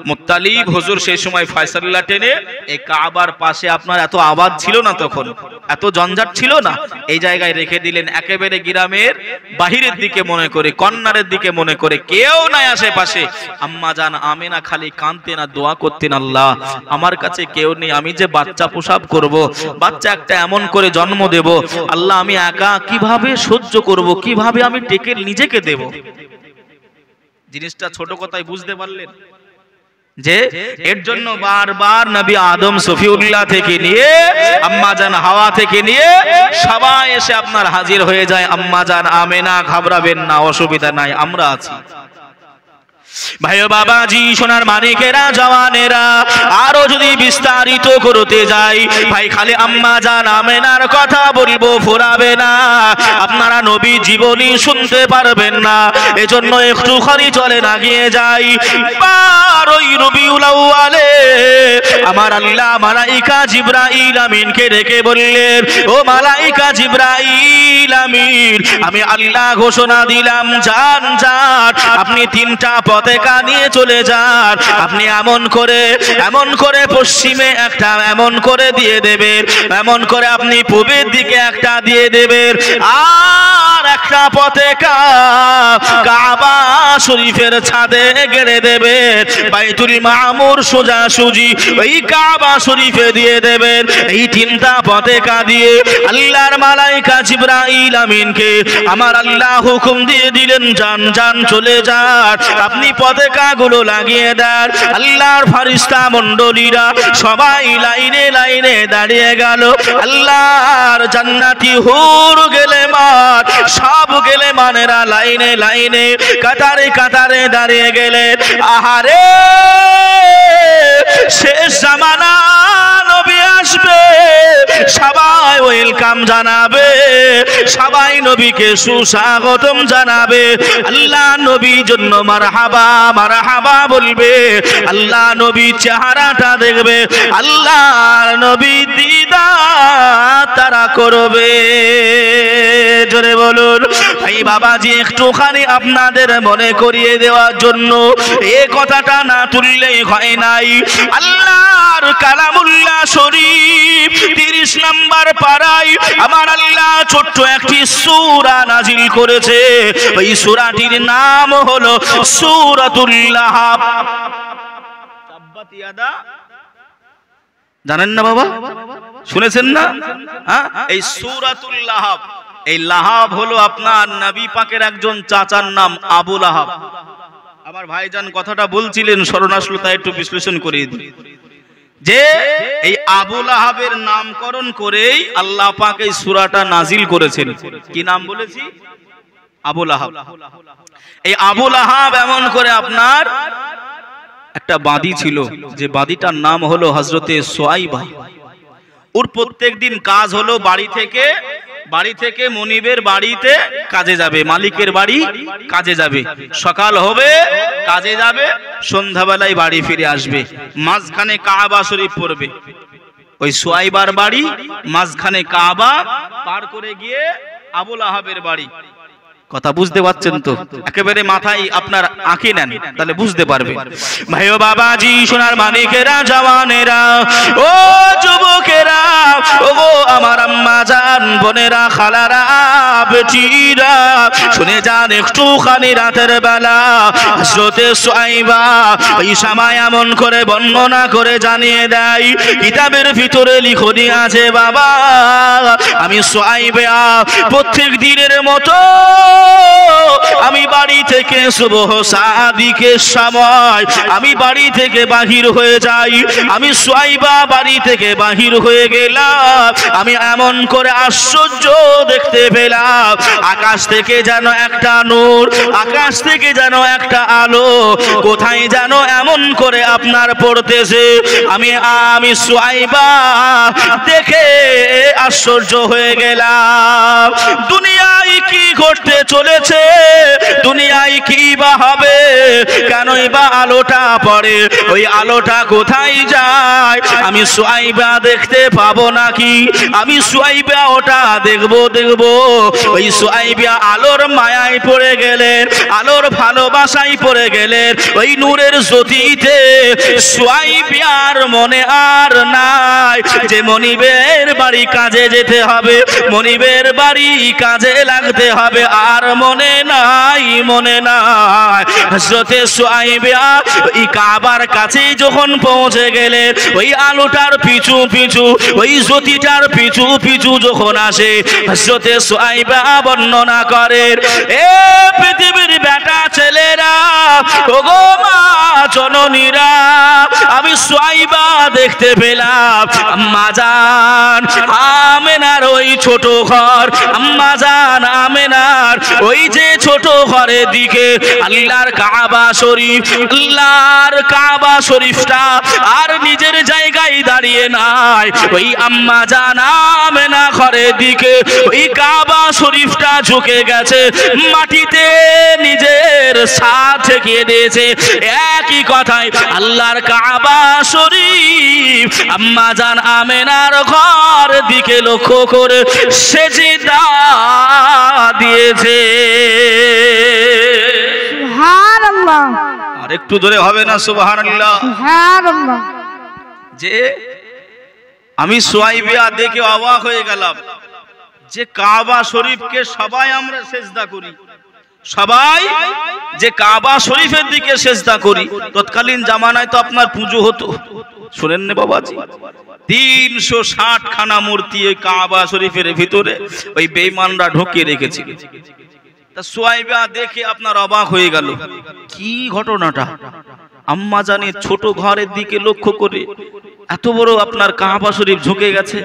Speaker 1: মুত্তালিব হুজুর সেই সময় ফয়সালা টেনে এই কাবার পাশে, আপনার এত আবাদ ছিল না তখন, এত জঞ্জাট ছিল না, এই জায়গায় রেখে দিলেন, একেবারে গ্রামের বাহিরের দিকে মনে করে, কর্নারের দিকে মনে করে, কেউ নাই আশেপাশে। আম্মাজান আমেনা খালি কাঁদতেন আর দোয়া করতেন, আল্লাহ আমার কাছে কেউ নেই, আমি যে বাচ্চা প্রসব করব, বাচ্চা একটা এমন করে জন্ম দেব, আল্লাহ আমি একা কিভাবে সহ্য করব, কিভাবে আমি টেকে নিজেকে দেব। জিনিসটা ছোট কথায় বুঝতে পারলেন? যে এর জন্য বারবার নবী আদম সফিউল্লাহ থেকে নিয়ে, আম্মাজান হাওয়া থেকে নিয়ে সবাই এসে আপনার হাজির হয়ে যায়। আম্মাজান আমেনা ঘাবড়াবেন না, অসুবিধা নাই, আমরা আছি। ভাই বাবাজি, সোনার মানিকেরা, জওয়ানেরা, আরো যদি বিস্তারিত করতে যাই ভাই, খালি আম্মাজান আমেনার কথা বলবো, ফুরাবে না, আপনারা নবী জীবনী শুনতে পারবেন না। এজন্য একটুখানি চলেন আগিয়ে যাই। 12ই রবিউল আউয়ালে আমার আল্লাহ মালাইকা জিবরাইল আমিনকে ডেকে বললেন, ও মালাইকা জিবরাইল আমিন, আমি আল্লাহ ঘোষণা দিলাম, যান যান, আপনি 3টা পতাকা নিয়ে চলে যান। আপনি এমন করে পশ্চিমে একটা এমন করে দিয়ে দেবেন, এমন করে আপনি পূবের দিকে একটা দিয়ে দেবেন, আর একটা পতাকা কাবা শরীফের ছাদে গেড়ে দেবেন। বাইতুল মামুর সোজাসুজি ওই কাবা শরীফে দিয়ে দেবেন। এই 3টা পতাকা দিয়ে আল্লাহর মালাইকা জিবরাইল আমিনকে আমার আল্লাহ হুকুম দিয়ে দিলেন, যান যান, চলে যান, আপনি পতাকাগুলো লাগিয়ে দেন। আল্লাহর ফেরেশতা মণ্ডলীরা সবাই লাইনে লাইনে দাঁড়িয়ে গেল। আল্লাহর জান্নাতি হুর গেলেমান, সব গেলেমানেরা লাইনে লাইনে কাতারে কাতারে দাঁড়িয়ে গেলেন। আহারে, শেষ জামানা নবী আসবে, সবাই ওয়েলকাম জানাবে, সবাই নবীকে সুস্বাগতম জানাবে। আল্লাহ নবীর জন্য মারহাবা মারহাবা বলবে। আল্লাহ নবীর চেহারাটা দেখবে, আল্লাহ নবী দিদার তারা করবে। জোরে বলুন। এই বাবাজি, একটুখানি আপনাদের মনে করিয়ে দেওয়ার জন্য এই কথাটা না তুললেই হয় নাই। আল্লাহর কালামুল্লাহ শরীফ 30 নম্বর পারায় আমার আল্লাহ ছোট্ট একটি সূরা নাজিল করেছে। ওই সূরাটির নাম হলো সূরাতুল লাহাব। তাব্বাত ইয়াদা, জানেন না বাবা? শুনেছেন না? এই সূরাতুল লাহাব, এই লাহাব হলো আপনার নবী পাকের একজন চাচার নাম আবু লাহাব। আমার ভাইজান কথাটা বলছিলেন, স্মরণ আসলো তাই একটু বিশ্লেষণ করে দিই। যে এই আবু লাহাবের নামকরণ করেই আল্লাহ পাক এই সূরাটা নাজিল করেছেন। কি নাম বলেছি? আবু লাহাব। এই আবু লাহাব এমন করে আপনার একটা বাদী ছিল, যে বাদীটার নাম হলো হযরতে সুয়াইবা। ওর প্রত্যেক দিন কাজ হলো বাড়ি থেকে মনিবের বাড়িতে কাজে যাবে, মালিকের বাড়ি কাজে যাবে। সকাল হবে কাজে যাবে, সন্ধ্যাবেলায় বাড়ি ফিরে আসবে। মাঝখানে কাবা শরীফ পড়বে। ওই সুয়াইবার বাড়ি মাঝখানে, কাবা পার করে গিয়ে আবু লাহাবের বাড়ি। কথা বুঝতে পারছেন তো? একেবারে মাথায় আপনার আঁকি নেন, তাহলে বুঝতে পারবে। ভাই ও বাবাজি, সোনার মানিকেরা, জওয়ানেরা, ও যুবকেরা, ও গো আমার আম্মা জান, বোনেরা, খালারা, বেটিরা, শুনে যান একটুখানি রাতের বেলা হযরতে সুয়াইবা ওই সময় এমন করে বর্ণনা করে জানিয়ে দেয়, কিতাবের ভিতরে লিখনি আছে, বাবা আমি সুয়াইবা প্রত্যেক দিনের মতো আমি বাড়ি থেকে সুবহ সাদিকের সময় আমি বাড়ি থেকে বাহির হয়ে যাই। আমি সুয়াইবা বাড়ি থেকে বাহির হয়ে গেলাম, আমি এমন করে আশ্চর্য দেখতে পেলাম, আকাশ থেকে যেন একটা নূর, আকাশ থেকে যেন একটা আলো কোথায় যেন এমন করে আপনার পড়তেছে। আমি সুয়াইবা দেখে আশ্চর্য হয়ে গেলাম। দুনিয়ায় কি ঘটতে চলেছে, দুনিয়ায় কি বা হবে, কেনই বা আলোটা পড়ে, ওই আলোটা কোথায় যায়, আমি সুয়াইবা দেখতে পাবো নাকি? আমি সুয়াইবা ওটা দেখবো। ওই সুয়াইবা আলোর মায়ায় পড়ে গেলেন, আলোর ভালোবাসায় পড়ে গেলেন। ওই নূরের জ্যোতিতে সুয়াইবার মনে আর নাই যে মনিবের বাড়ি কাজে যেতে হবে, মনিবের বাড়ি কাজে লাগতে হবে, আর মনে নাই। হযরতে সুয়াইবা ওই কাবার কাছে যখন পৌঁছে গেলেন, ওই আলোটার পিছু পিছু, ওই জ্যোতিটার পিছু পিছু যখন আসে, হযরতে সুয়াইবা বর্ণনা করেন, এ পৃথিবীর বেটা ছেলেরা, ওগো মা জননীরা, আমি সুয়াইবা দেখতে পেলাম আম্মা জান আমেনার ওই ছোট ঘর, আম্মা জান আমেনার ওই যে ছোট ঘরের দিকে আল্লাহর কাবা শরীফ, আল্লাহর কাবা শরীফটা আর নিজের জায়গায় দাঁড়িয়ে নাই। ওই আম্মা জান আমেনা ঘরের দিকে ওই কাবা শরীফটা ঝুঁকে গেছে, মাটিতে নিজের সাথ ঠেকিয়ে দিয়েছে। একই কথায় আল্লাহর কাবা শরীফ আম্মা জান আমেনার ঘর দিকে লক্ষ্য করে সেজদা দিয়েছে।
Speaker 2: সুবহানাল্লাহ।
Speaker 1: আর একটু জোরে হবে না সুবহানাল্লাহ?
Speaker 2: সুবহানাল্লাহ।
Speaker 1: যে আমি সুয়াইবা দেখে অবাক হয়ে গেলাম যে কাবা শরীফকে সবাই আমরা সেজদা করি, সবাই যে কাবা শরীফের দিকে সেজদা করি। তৎকালীন জামানায় তো আপনার পুজো হতো, শুনেন না বাবাজি, 360 খানা মূর্তি ওই কাবা শরীফের ভিতরে ওই বেঈমানরা ঢুকিয়ে রেখেছিল। তা সুয়াইবা দেখে আপনার অবাক হয়ে গেল, কি ঘটনাটা? আম্মা জানের ছোট ঘরের দিকে লক্ষ্য করে এত বড় আপনার কাবা শরীফ ঝুঁকে গেছে।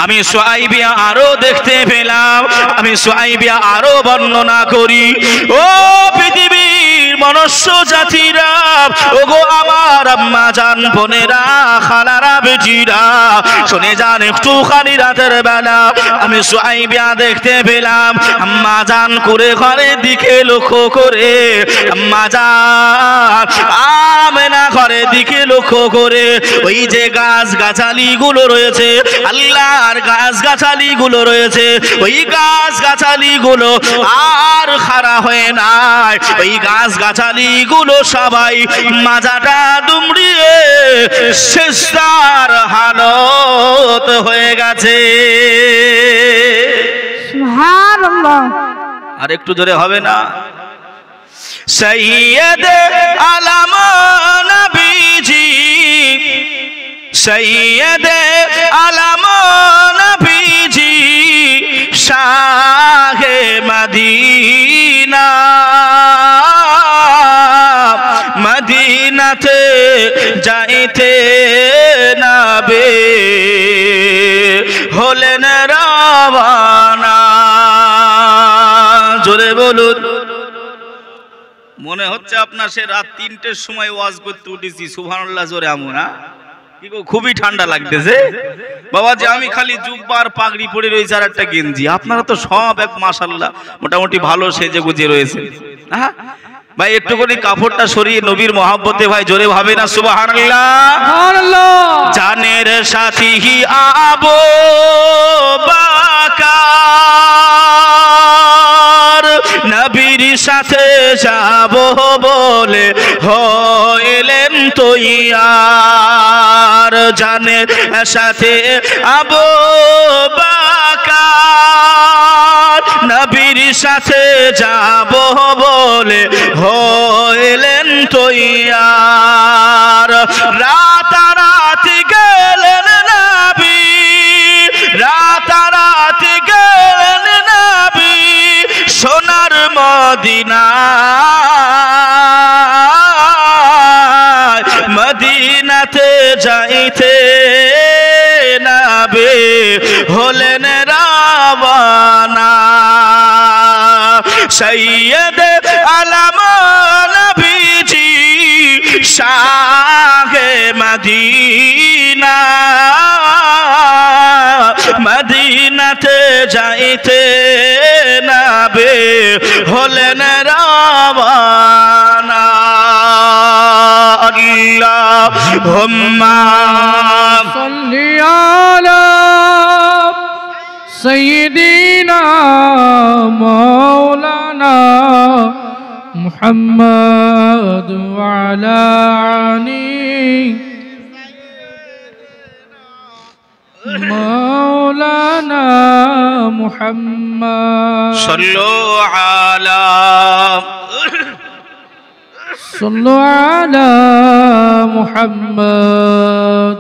Speaker 1: আমি সুয়াইবা আরো দেখতে পেলাম, আমি সুয়াইবা আরো বর্ণনা করি, ও পৃথিবীর মনুষ্য জাতিরা, ওগো আমার আম্মা জান, বোনেরা, খালারা, বেটিরা, শুনে যান একটুখানি রাতের বেলা আমি সুয়াইবা দেখতে পেলাম আম্মা জান করে ঘরের দিকে লক্ষ্য করে, আম্মা জান আমেনা ঘরের দিকে লক্ষ্য করে ওই যে গাছ গাছালি গুলো রয়েছে, আল্লাহর গাছ গাছালি গুলো রয়েছে, ওই গাছ গাছালি গুলো আর খাড়া হয়ে নাই, ওই গাছ গাছালি গুলো সবাই মাজাটা দুমড়িয়ে সিজদার হালত হয়ে গেছে।
Speaker 2: সুবহানাল্লাহ।
Speaker 1: আর একটু জোরে হবে না? সৈয়দ আলম নবীজি, সৈয়দ আলম নবীজি, শাহে মদিনা, মদিনাতে যাইতে নবে হলেন রওয়ানা। বলুন। মনে হচ্ছে আপনার সে রাত 3টের সময় ওয়াজ করতে উঠেছি। সুবহানাল্লাহ জোরে আমুন। কি গো, খুবই ঠান্ডা লাগতেছে বাবাজি। আমি খালি জুব্বার পাগড়ি পরে রয়েছে আর একটা গেঞ্জি। আপনারা তো সব এক মাশাআল্লাহ মোটামুটি ভালো সেজে গুজে রয়েছে। হ্যাঁ ভাই, একটু করে কাপড়টা সরিয়ে নবীর মহব্বতে ভাই জোরে ভাবে না সুবহানাল্লাহ। জানের সাথী আবু বকর নবীর সাথে যাব বলে হইলেন তৈয়ার। জানের সাথে আবু বকর নবীর সাথে যাব বলে হইলেন তৈয়ার। রাতারাতি গেলেন নবী, রাতারাতি গেলেন নবী সোনার মদিনা। মদিনাতে যাইতে নবী হলেন রাওয়ানা। সৈয়দ আলম নবীজি শাহে মদিনা। মদিনাতে যাইতে নবী হলেন রাওয়ানা। আল্লাহুম্মা
Speaker 3: সাল্লি আলা সাইয়্যিদিনা মাওলানা মুহাম্মদ ওয়া আলা আলি মাওলানা মুহাম্মদ।
Speaker 1: সাল্লু আলা
Speaker 3: صلوا على محمد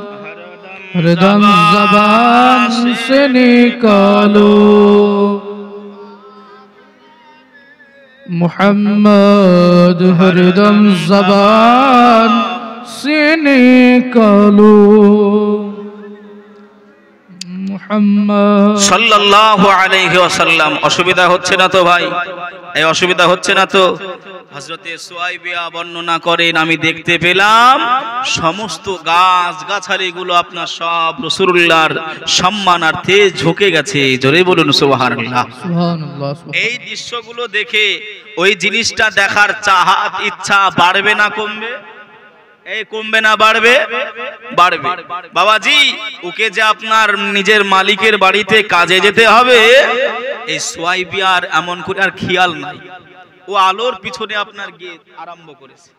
Speaker 3: हरदम ज़बान से निकालो मुहम्मद हरदम ज़बान से निकालो मुहम्मद
Speaker 1: সাল্লাল্লাহু আলাইহি ওয়াসাল্লাম। অসুবিধা হচ্ছে না তো ভাই? এই অসুবিধা হচ্ছে না তো? হযরতে সুয়াইবিয়া বর্ণনা করেন, আমি দেখতে পেলাম সমস্ত গাছ গাছালিগুলো আপনার সব রাসূলুল্লাহর সম্মানার্থে ঝুঁকে গেছে। জোরে বলুন সুবহানাল্লাহ।
Speaker 3: সুবহানাল্লাহ।
Speaker 1: এই দৃশ্যগুলো দেখে ওই জিনিসটা দেখার চাহাত ইচ্ছা বাড়বে না কমবে? এই কমবে না বাড়বে? বাড়বে। বাবাজি, ওকে যে আপনার নিজের মালিকের বাড়িতে কাজে যেতে হবে, এই সুয়াইবিয়ার এমন করে আর খেয়াল নাই। ও আলোর পিছনে আপনার গিয়ে আরম্ভ করেছে।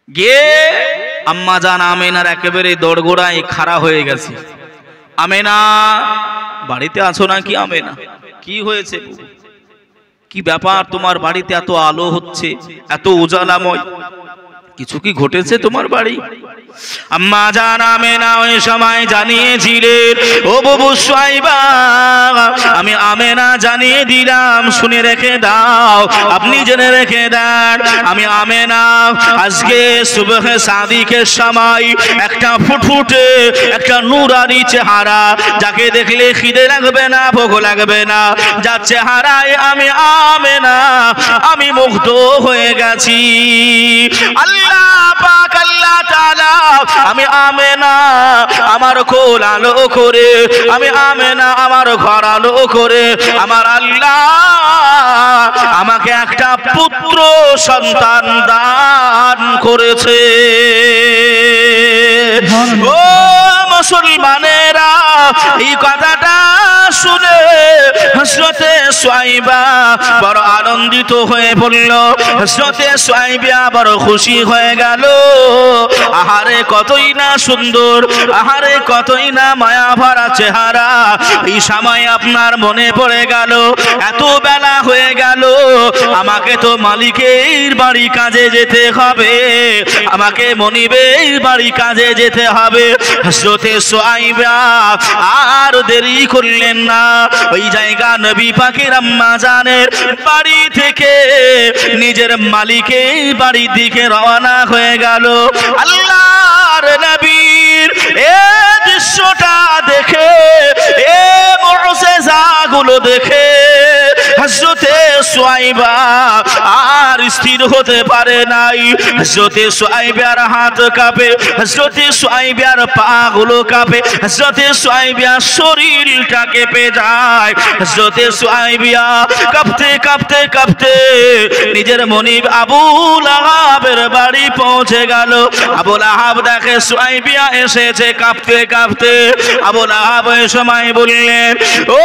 Speaker 1: গিয়ে আম্মা জান আমেনার একেবারে দোরগোড়ায় খাড়া হয়ে গেছে। আমেনা, বাড়িতে আছো নাকি? আমেনা, কি হয়েছে? কি ব্যাপার, তোমার বাড়িতে এত আলো হচ্ছে, এত উজালাময়, কিছু কি ঘটেছে তোমার বাড়ি? আম্মা জান আমেনা ওই সময় জানিয়েছিলেন, ও বাবু সুয়াইবা, আমি আমেনা জানিয়ে দিলাম, শুনে রেখে দাও, আপনি জেনে রেখে দেন, আমি আমেনা আজকে সুবহে সাদিকের সময় একটা ফুটফুটে একটা নুরানি চেহারা, যাকে দেখলে খিদে লাগবে না, ভোগ লাগবে না, যার চেহারায় আমি আমেনা আমি মুগ্ধ হয়ে গেছি। আল্লাহ পাক আল্লাহ তাআলা আমি আমেনা আমার কোল আলো করে, আমি আমেনা আমার ঘর আলো করে, আমার আল্লাহ আমাকে একটা পুত্র সন্তান দান করেছে। ও মুসলমানেরা, এই কথাটা শুনে হযরতে সুয়াইবা বড় আনন্দিত হয়ে পড়ল। হযরতে সুয়াইবা বড় খুশি হয়ে গেল। আহারে কতই না সুন্দর, আহারে কতই না মায়া ভরা চেহারা। এই সময় আপনার মনে পড়ে গেল, এত বেলা হয়ে গেল, আমাকে তো মালিকের বাড়ি কাজে যেতে হবে, আমাকে মনিবের বাড়ি কাজে যেতে হবে। হযরতে সুয়াইবা আর দেরি করলেন না, ওই জায়গা নবী পাকের আম্মা জানের বাড়ি থেকে নিজের মালিকের বাড়ির দিকে রওনা হয়ে গেল। আল্লাহর নবীর এই দৃশ্যটা দেখে, এই মুজিজাগুলো দেখে হযরতে সুয়াইবা আর স্থির হতে পারে নাই। হযরতে সুয়াইবার হাত কাঁপে, হযরতে সুয়াইবার পা গুলো কাঁপে, হযরতে সুয়াইবার শরীরটা কেঁপে যায়। হযরতে সুয়াইবা কাঁপতে কাঁপতে কাঁপতে নিজের মনিব আবু লাহাবের বাড়ি পৌঁছে গেল। আবু লাহাব দেখে সুয়াইবা এসেছে কাঁপতে কাঁপতে। আবু লাহাব এই সময় বললেন, ও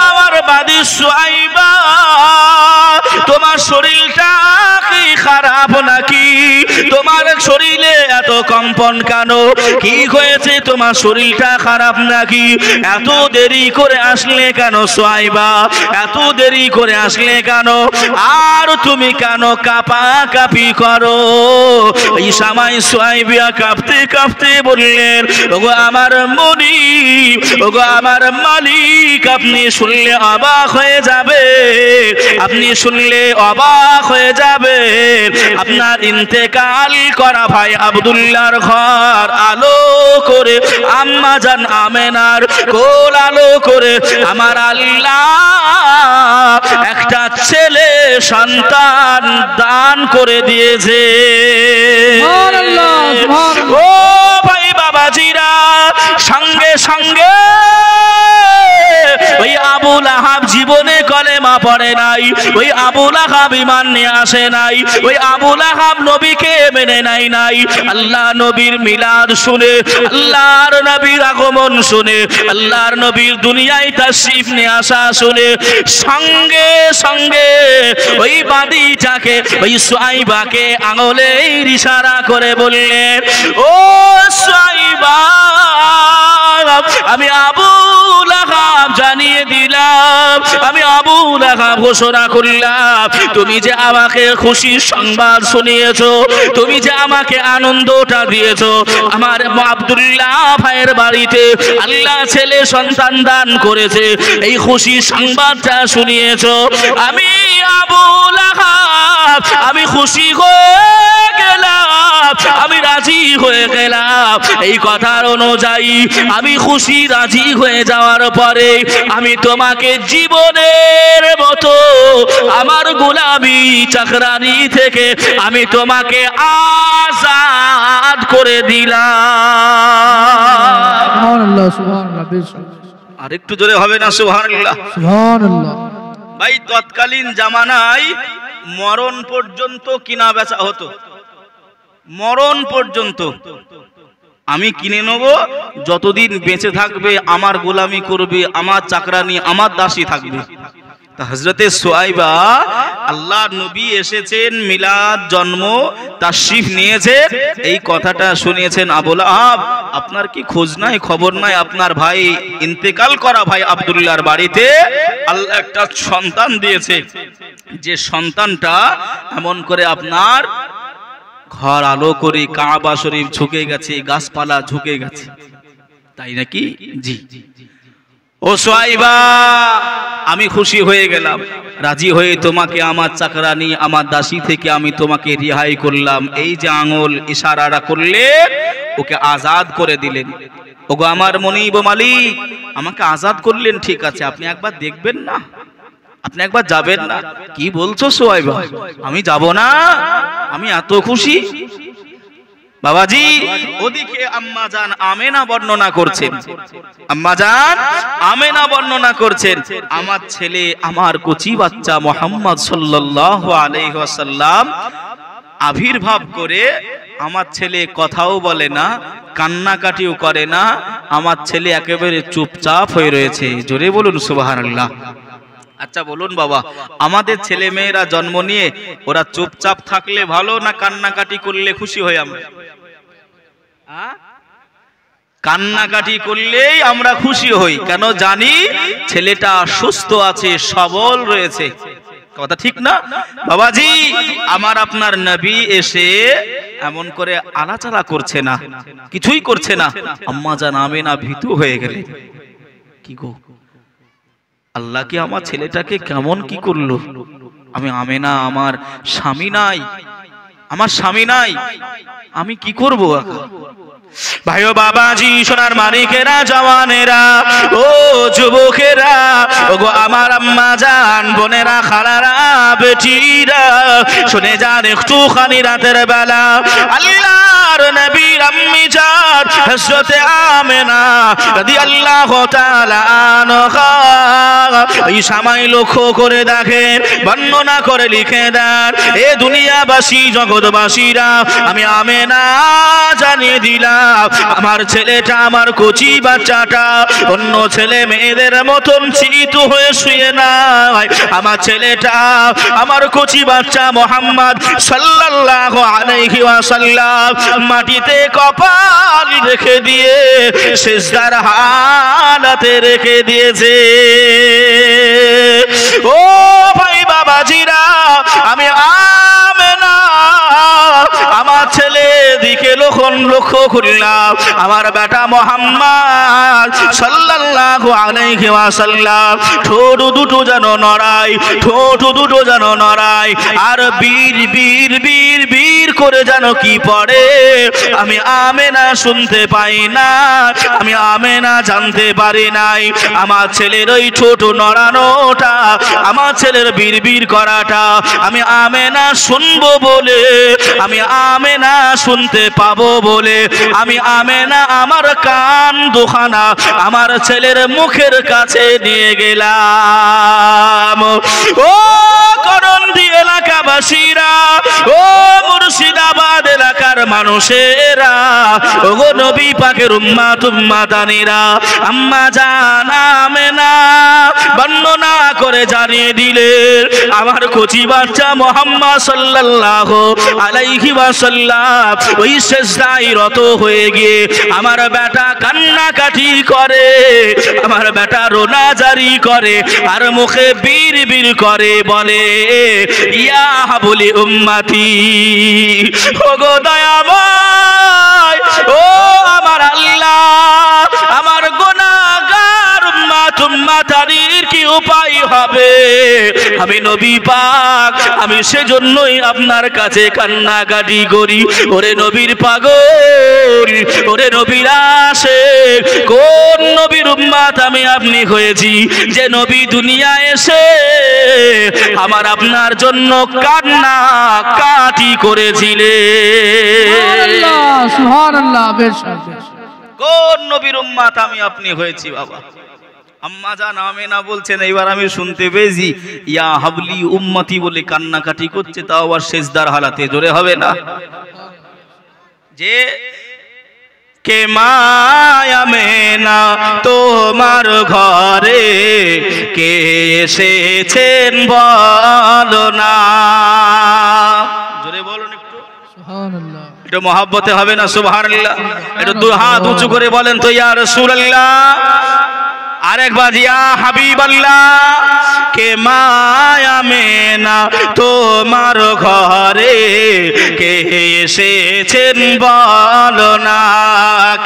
Speaker 1: আমার বাদী সুয়াইবা, তোমার শরীরটা কি খারাপ নাকি? তোমার শরীরে এত কম্পন কেন? কি হয়েছে? তোমার শরীরটা খারাপ নাকি? এত দেরি করে আসলে কেন সুয়াইবা? এত দেরি করে আসলে কেন? আর তুমি কেন কাঁপাকাঁপি করো? এই সময় সুয়াইবা কাঁপতে কাঁপতে বললেন, ওগো আমার মনিব, ওগো আমার মালিক, আপনি শুনলে অবাক হয়ে যাবে, আপনি শুনলে অবাক হয়ে যাবে। আপনার ইন্তেকাল করা ভাই আব্দুল্লাহর ঘর আলো করে আম্মা জান আমেনার কোল আলো করে আমার আল্লাহ একটা ছেলে সন্তান দান করে দিয়েছে। ও ভাই বাবাজিরা, সঙ্গে সঙ্গে ওই আবু লাহাব জীবনে কলেমা পড়ে নাই, ওই আবু লাহাব ঈমান নিয়ে আসে নাই, ওই আবু লাহাব নবীকে মেনে নাই। আল্লাহ নবীর মিলাদ শুনে, আল্লাহর নবীর আগমন শুনে, আল্লাহর নবীর দুনিয়ায় তাশরীফ নিয়ে আসা শুনে সঙ্গে সঙ্গে ওই বাদীটাকে, ওই সুয়াইবাকে আঙুলের ইশারা করে বললেন, ও সুয়াইবা, আমি আবু লাহাব জানিয়ে দিলাম, আমি আবু লাহাব ঘোষণা করলাম, তুমি যে আমাকে খুশির সংবাদ শুনিয়েছো, তুমি যে আমাকে আনন্দটা দিয়েছো, আমার আব্দুল্লাহ ভাইয়ের বাড়িতে আল্লাহ ছেলে সন্তান দান করেছে, এই খুশির সংবাদটা শুনিয়েছো, আমি আবু লাহাব আমি খুশি হয়ে গেলাম, আমি রাজি হয়ে গেলাম। এই কথার অনুযায়ী আমি খুশি রাজি হয়ে যাওয়ার পরে আমি তোমাকে জীবনের মতো আমার গোলামি চাকরানি থেকে আমি তোমাকে আজাদ করে দিলাম।
Speaker 3: সুবহানাল্লাহ, সুবহানাল্লাহ।
Speaker 1: আরেকটু জোরে হবে না সুবহানাল্লাহ?
Speaker 3: সুবহানাল্লাহ।
Speaker 1: ভাই তৎকালীন জামানায় মরণ পর্যন্ত কিনা বেচা হতো, মরণ পর্যন্ত। আমি কিনে নেব, যতদিন বেঁচে থাকবে আমার গোলামি করবে, আমার চাকরানি আমার দাসী থাকবে। তা হযরতে সুয়াইবা, আল্লাহ নবী এসেছেন, মিলাদ জন্ম তাশরীফ নিয়েছেন, এই কথাটা শুনিয়েছেন আবু লাহাব, আপনার কি খোঁজ নাই, খবর নাই? আপনার ভাই ইন্তেকাল করা ভাই আব্দুল্লাহর বাড়িতে আল্লাহ একটা সন্তান দিয়েছে, যে সন্তানটা এমন করে আপনার ঘর আলো করে, কাবা শরীফ ঝুঁকে গেছে, গাছপালা ঝুঁকে গেছে, তাই নাকি? জি। ও সুয়াইবা, আমি খুশি হয়ে গেলাম, রাজি হয়ে তোমাকে আমার চাকরানি আমার দাসী থেকে আমি তোমাকে রিহাই করলাম। এই যে আঙুল ইশারাটা করলেন, ওকে আজাদ করে দিলেন। ওগো আমার মনিব মালিক, আমাকে আজাদ করলেন, ঠিক আছে, আপনি একবার দেখবেন না, আপনি একবার যাবেন না? কি বলছো সুয়াইবা, আমি যাব না? আমি এত খুশি। বাবাজি, ওদিকে আম্মা জান আমেনা বর্ণনা করছেন, আম্মা জান আমেনা বর্ণনা করছেন, আমার ছেলে, আমার কচি বাচ্চা মুহাম্মদ সাল্লাল্লাহু আলাইহি ওয়াসাল্লাম আবির্ভাব করে আমার ছেলে কথাও বলে না, কান্নাকাটিও করে না, আমার ছেলে একেবারে চুপচাপ হয়ে রয়েছে। জোরে বলুন সুবহানাল্লাহ। আচ্ছা বলুন বাবা, আমাদের ছেলে মেয়েরা জন্ম নিয়ে ওরা চুপচাপ থাকলে ভালো না কান্নাকাটি করলে খুশি হই আমরা? কান্নাকাটি করলেই আমরা খুশি হই, কেন জানি ছেলেটা সুস্থ আছে, সবল রয়েছে। কথা ঠিক না বাবাজি? আমার আপনার নবী এসে এমন করে আলাচালা করছে না, কিছুই করছে না। আম্মা জান আমেনা ভীতু হয়ে গেলেন, কি গো, আল্লাহ কি আমার ছেলেটাকে কেমন কি করলো? আমি আমেনা, আমার স্বামী নাই, আমার স্বামী নাই, আমি কি করব? ভাইও বাবাজি সোনার মানিকেরা জওয়ানেরা ও যুবকেরা ও গো আমার আম্মা জান বোনেরা খালারা বেটিরা শুনে যান একটুখানি রাতের বেলা আল্লাহর নবীর আম্মি জান হযরত আমেনা রাদিয়াল্লাহু তাআলা আনহা এই সময় লক্ষ্য করে দেখেন বর্ণনা করে লিখে দেন এ দুনিয়াবাসী জগৎবাসীরা আমি আমেনা জানিয়ে দিলাম আমার ছেলেটা আমার কচি বাচ্চাটা অন্য ছেলে মেয়েদের মতন চিতু হয়ে শুয়ে নাই আমার ছেলেটা আমার কচি বাচ্চা মুহাম্মদ সাল্লাল্লাহু আলাইহি ওয়াসাল্লাম মাটিতে কপাল রেখে দিয়ে সিজদার হালাতে রেখে দিয়েছে ও ভাই বাবাজিরা আমি আমেনা আমার ছেলে দিকে লক্ষ্য করলাম আমার বেটা মুহাম্মদ সাল্লাল্লাহু আলাইহি ওয়াসাল্লাম ঠোঁট দুটো যেন নড়ায় ঠোঁট দুটো যেন নড়ায় আর বীর বীর বীর বীর করে যেন কি পড়ে আমি আমেনা শুনতে পাই না আমি আমেনা জানতে পারি নাই আমার ছেলের ওই ঠোঁট নড়ানোটা আমার ছেলের বীর বীর করাটা আমি আমেনা শুনবো বলে আমি আমেনা শুনতে পাবো বলে আমি আমেনা আমার কান দুখানা আমার ছেলের মুখের কাছে নিয়ে গেলাম ও করন্দি এলাকাবাসীরা ও মুর্শিদাবাদ এলাকার মানুষেরা ও গো নবী পাকের উম্মাত উম্মাদানিরা আম্মা জান আমেনা বর্ণনা করে জানিয়ে দিলেন আমার কচি বাচ্চা মুহাম্মদ সাল্লাল্লাহু আলাইহি ওয়াসাল্লাম ওই সিজদায় রত হয়ে গিয়ে আমার বেটা কান্নাকাটি করে আমার বেটা রোনাজারি করে আর মুখে বীর বীর করে বলে ইয়া হাবলি উম্মতি ও গো দয়াময় ও আমার আল্লাহ আমার গুনাহগার উম্মত উম্মতানির কি উপায় হবে আমি নবী পাক আমি সেজন্যই আপনার কাছে কান্নাকাটি করি ওরে নবীর পাগল ওরে নবীর আশিক কোন নবীর উম্মত আমি আপনি হয়েছি যে নবী দুনিয়া এসে আমার আপনার জন্য কান্না কাটি করেছিলেন
Speaker 3: সুবহানাল্লাহ বেশক
Speaker 1: কোন নবীর উম্মত আমি আপনি হয়েছি বাবা আম্মা জান আমেনা বলছেন এইবার আমি শুনতে পেয়েছি ইয়া হাবলি উম্মতি বলে কান্নাকাটি করছে তাও আবার সিজদার হালাতে জোরে হবে না যে কে মায়া মেনা তোমার ঘরে কে এসেছেন বলো না জোরে বলুন একটু
Speaker 3: সুবহানাল্লাহ
Speaker 1: একটু মহব্বতে হবে না সুবহানাল্লাহ একটু দুই হাত উঁচু করে বলেন তো ইয়া রাসূলুল্লাহ আরেকবার ইয়া হাবিবাল্লাহ কে মায়া মেনা তোমার ঘরে কে এসেছেন বলো না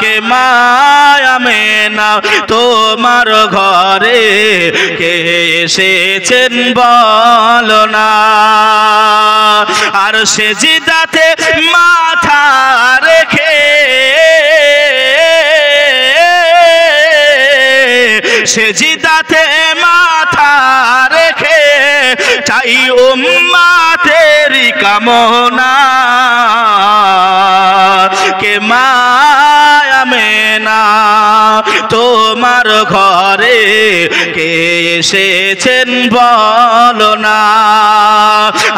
Speaker 1: কে মায়া মেনা তোমার ঘরে কে এসেছেন বলো না আর সেজদাতে মাথা রেখে সেজদাতে মাথা রেখে চাই উম্মতের কামনা কে মায়া মেনা তোমার ঘরে কে এসেছেন বলো না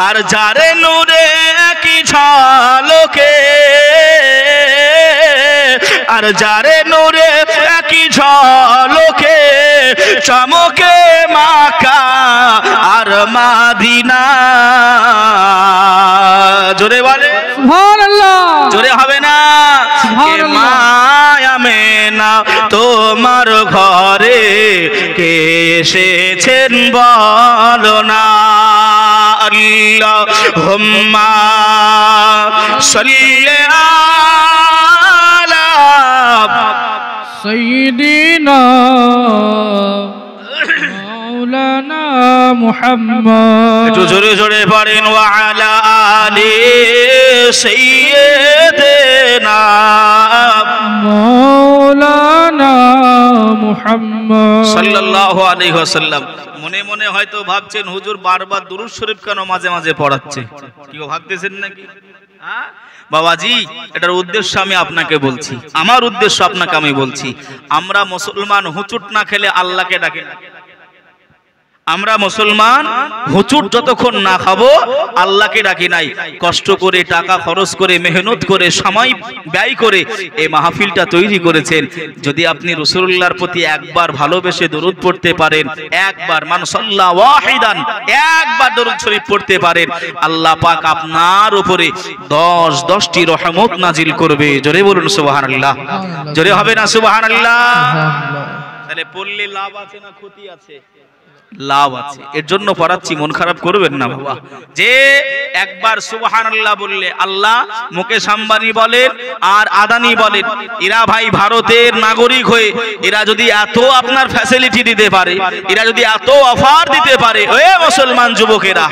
Speaker 1: আর যারে নূরে কি ঝলকে আর যারে নূরে কি ঝলকে চমকে মাকা আর মাদিনা জোরে বলে
Speaker 3: সুবহানাল্লাহ
Speaker 1: জোরে হবে না কে মায়া মেনা তোমার ঘরে কে এসেছেন বলো না আল্লাহুম্মা সাল্লি আলা
Speaker 3: সাইয়্যিদিনা মাওলানা মুহাম্মদ
Speaker 1: একটু জোরে জোরে পড়েন ওয়া আলা আলি সাইয়্যিদিনা
Speaker 3: مولانا محمد
Speaker 1: সাল্লাল্লাহু আলাইহি ওয়াসাল্লাম। মনে মনে হয়তো ভাবছেন হুজুর বারবার দুরূদ শরীফ কেন মাঝে মাঝে পড়াচ্ছে, কি ভাবতেছেন নাকি? বাবাজি, এটার উদ্দেশ্য আমি আপনাকে বলছি, আমার উদ্দেশ্য আপনাকে আমি বলছি। আমরা মুসলমান হুচুট না খেলে আল্লাহকে ডাকি না। আমরা মুসলমান হুচুট যতক্ষণ না খাবো আল্লাহকে ডাকি নাই। কষ্ট করে, টাকা খরচ করে, মেহনত করে, সময় ব্যয় করে এই মাহফিলটা তৈরি করেছেন। যদি আপনি রাসূলুল্লাহর প্রতি একবার ভালোবেসে দরুদ পড়তে পারেন, একবার মান সাল্লা ওয়াহিদান, একবার দরুদ শরীফ পড়তে পারেন, আল্লাহ পাক আপনার উপরে 10টি রহমত নাজিল করবে। জোরে বলুন সুবহানাল্লাহ। জোরে হবে না সুবহানাল্লাহ? তাহলে পড়লে লাভ আছে না ক্ষতি আছে? লাভ আছে। এর জন্য পড়াচ্ছি, মন খারাপ করবেন না বাবা। যে একবার সুবহানাল্লাহ বললে, আল্লাহ মুকেশ আম্বানি বলেন আর আদানি বলেন, এরা ভাই ভারতের নাগরিক হয়ে এরা যদি এত আপনার ফ্যাসিলিটি দিতে পারে, এরা যদি এত অফার দিতে পারে, ওই মুসলমান যুবকেরা,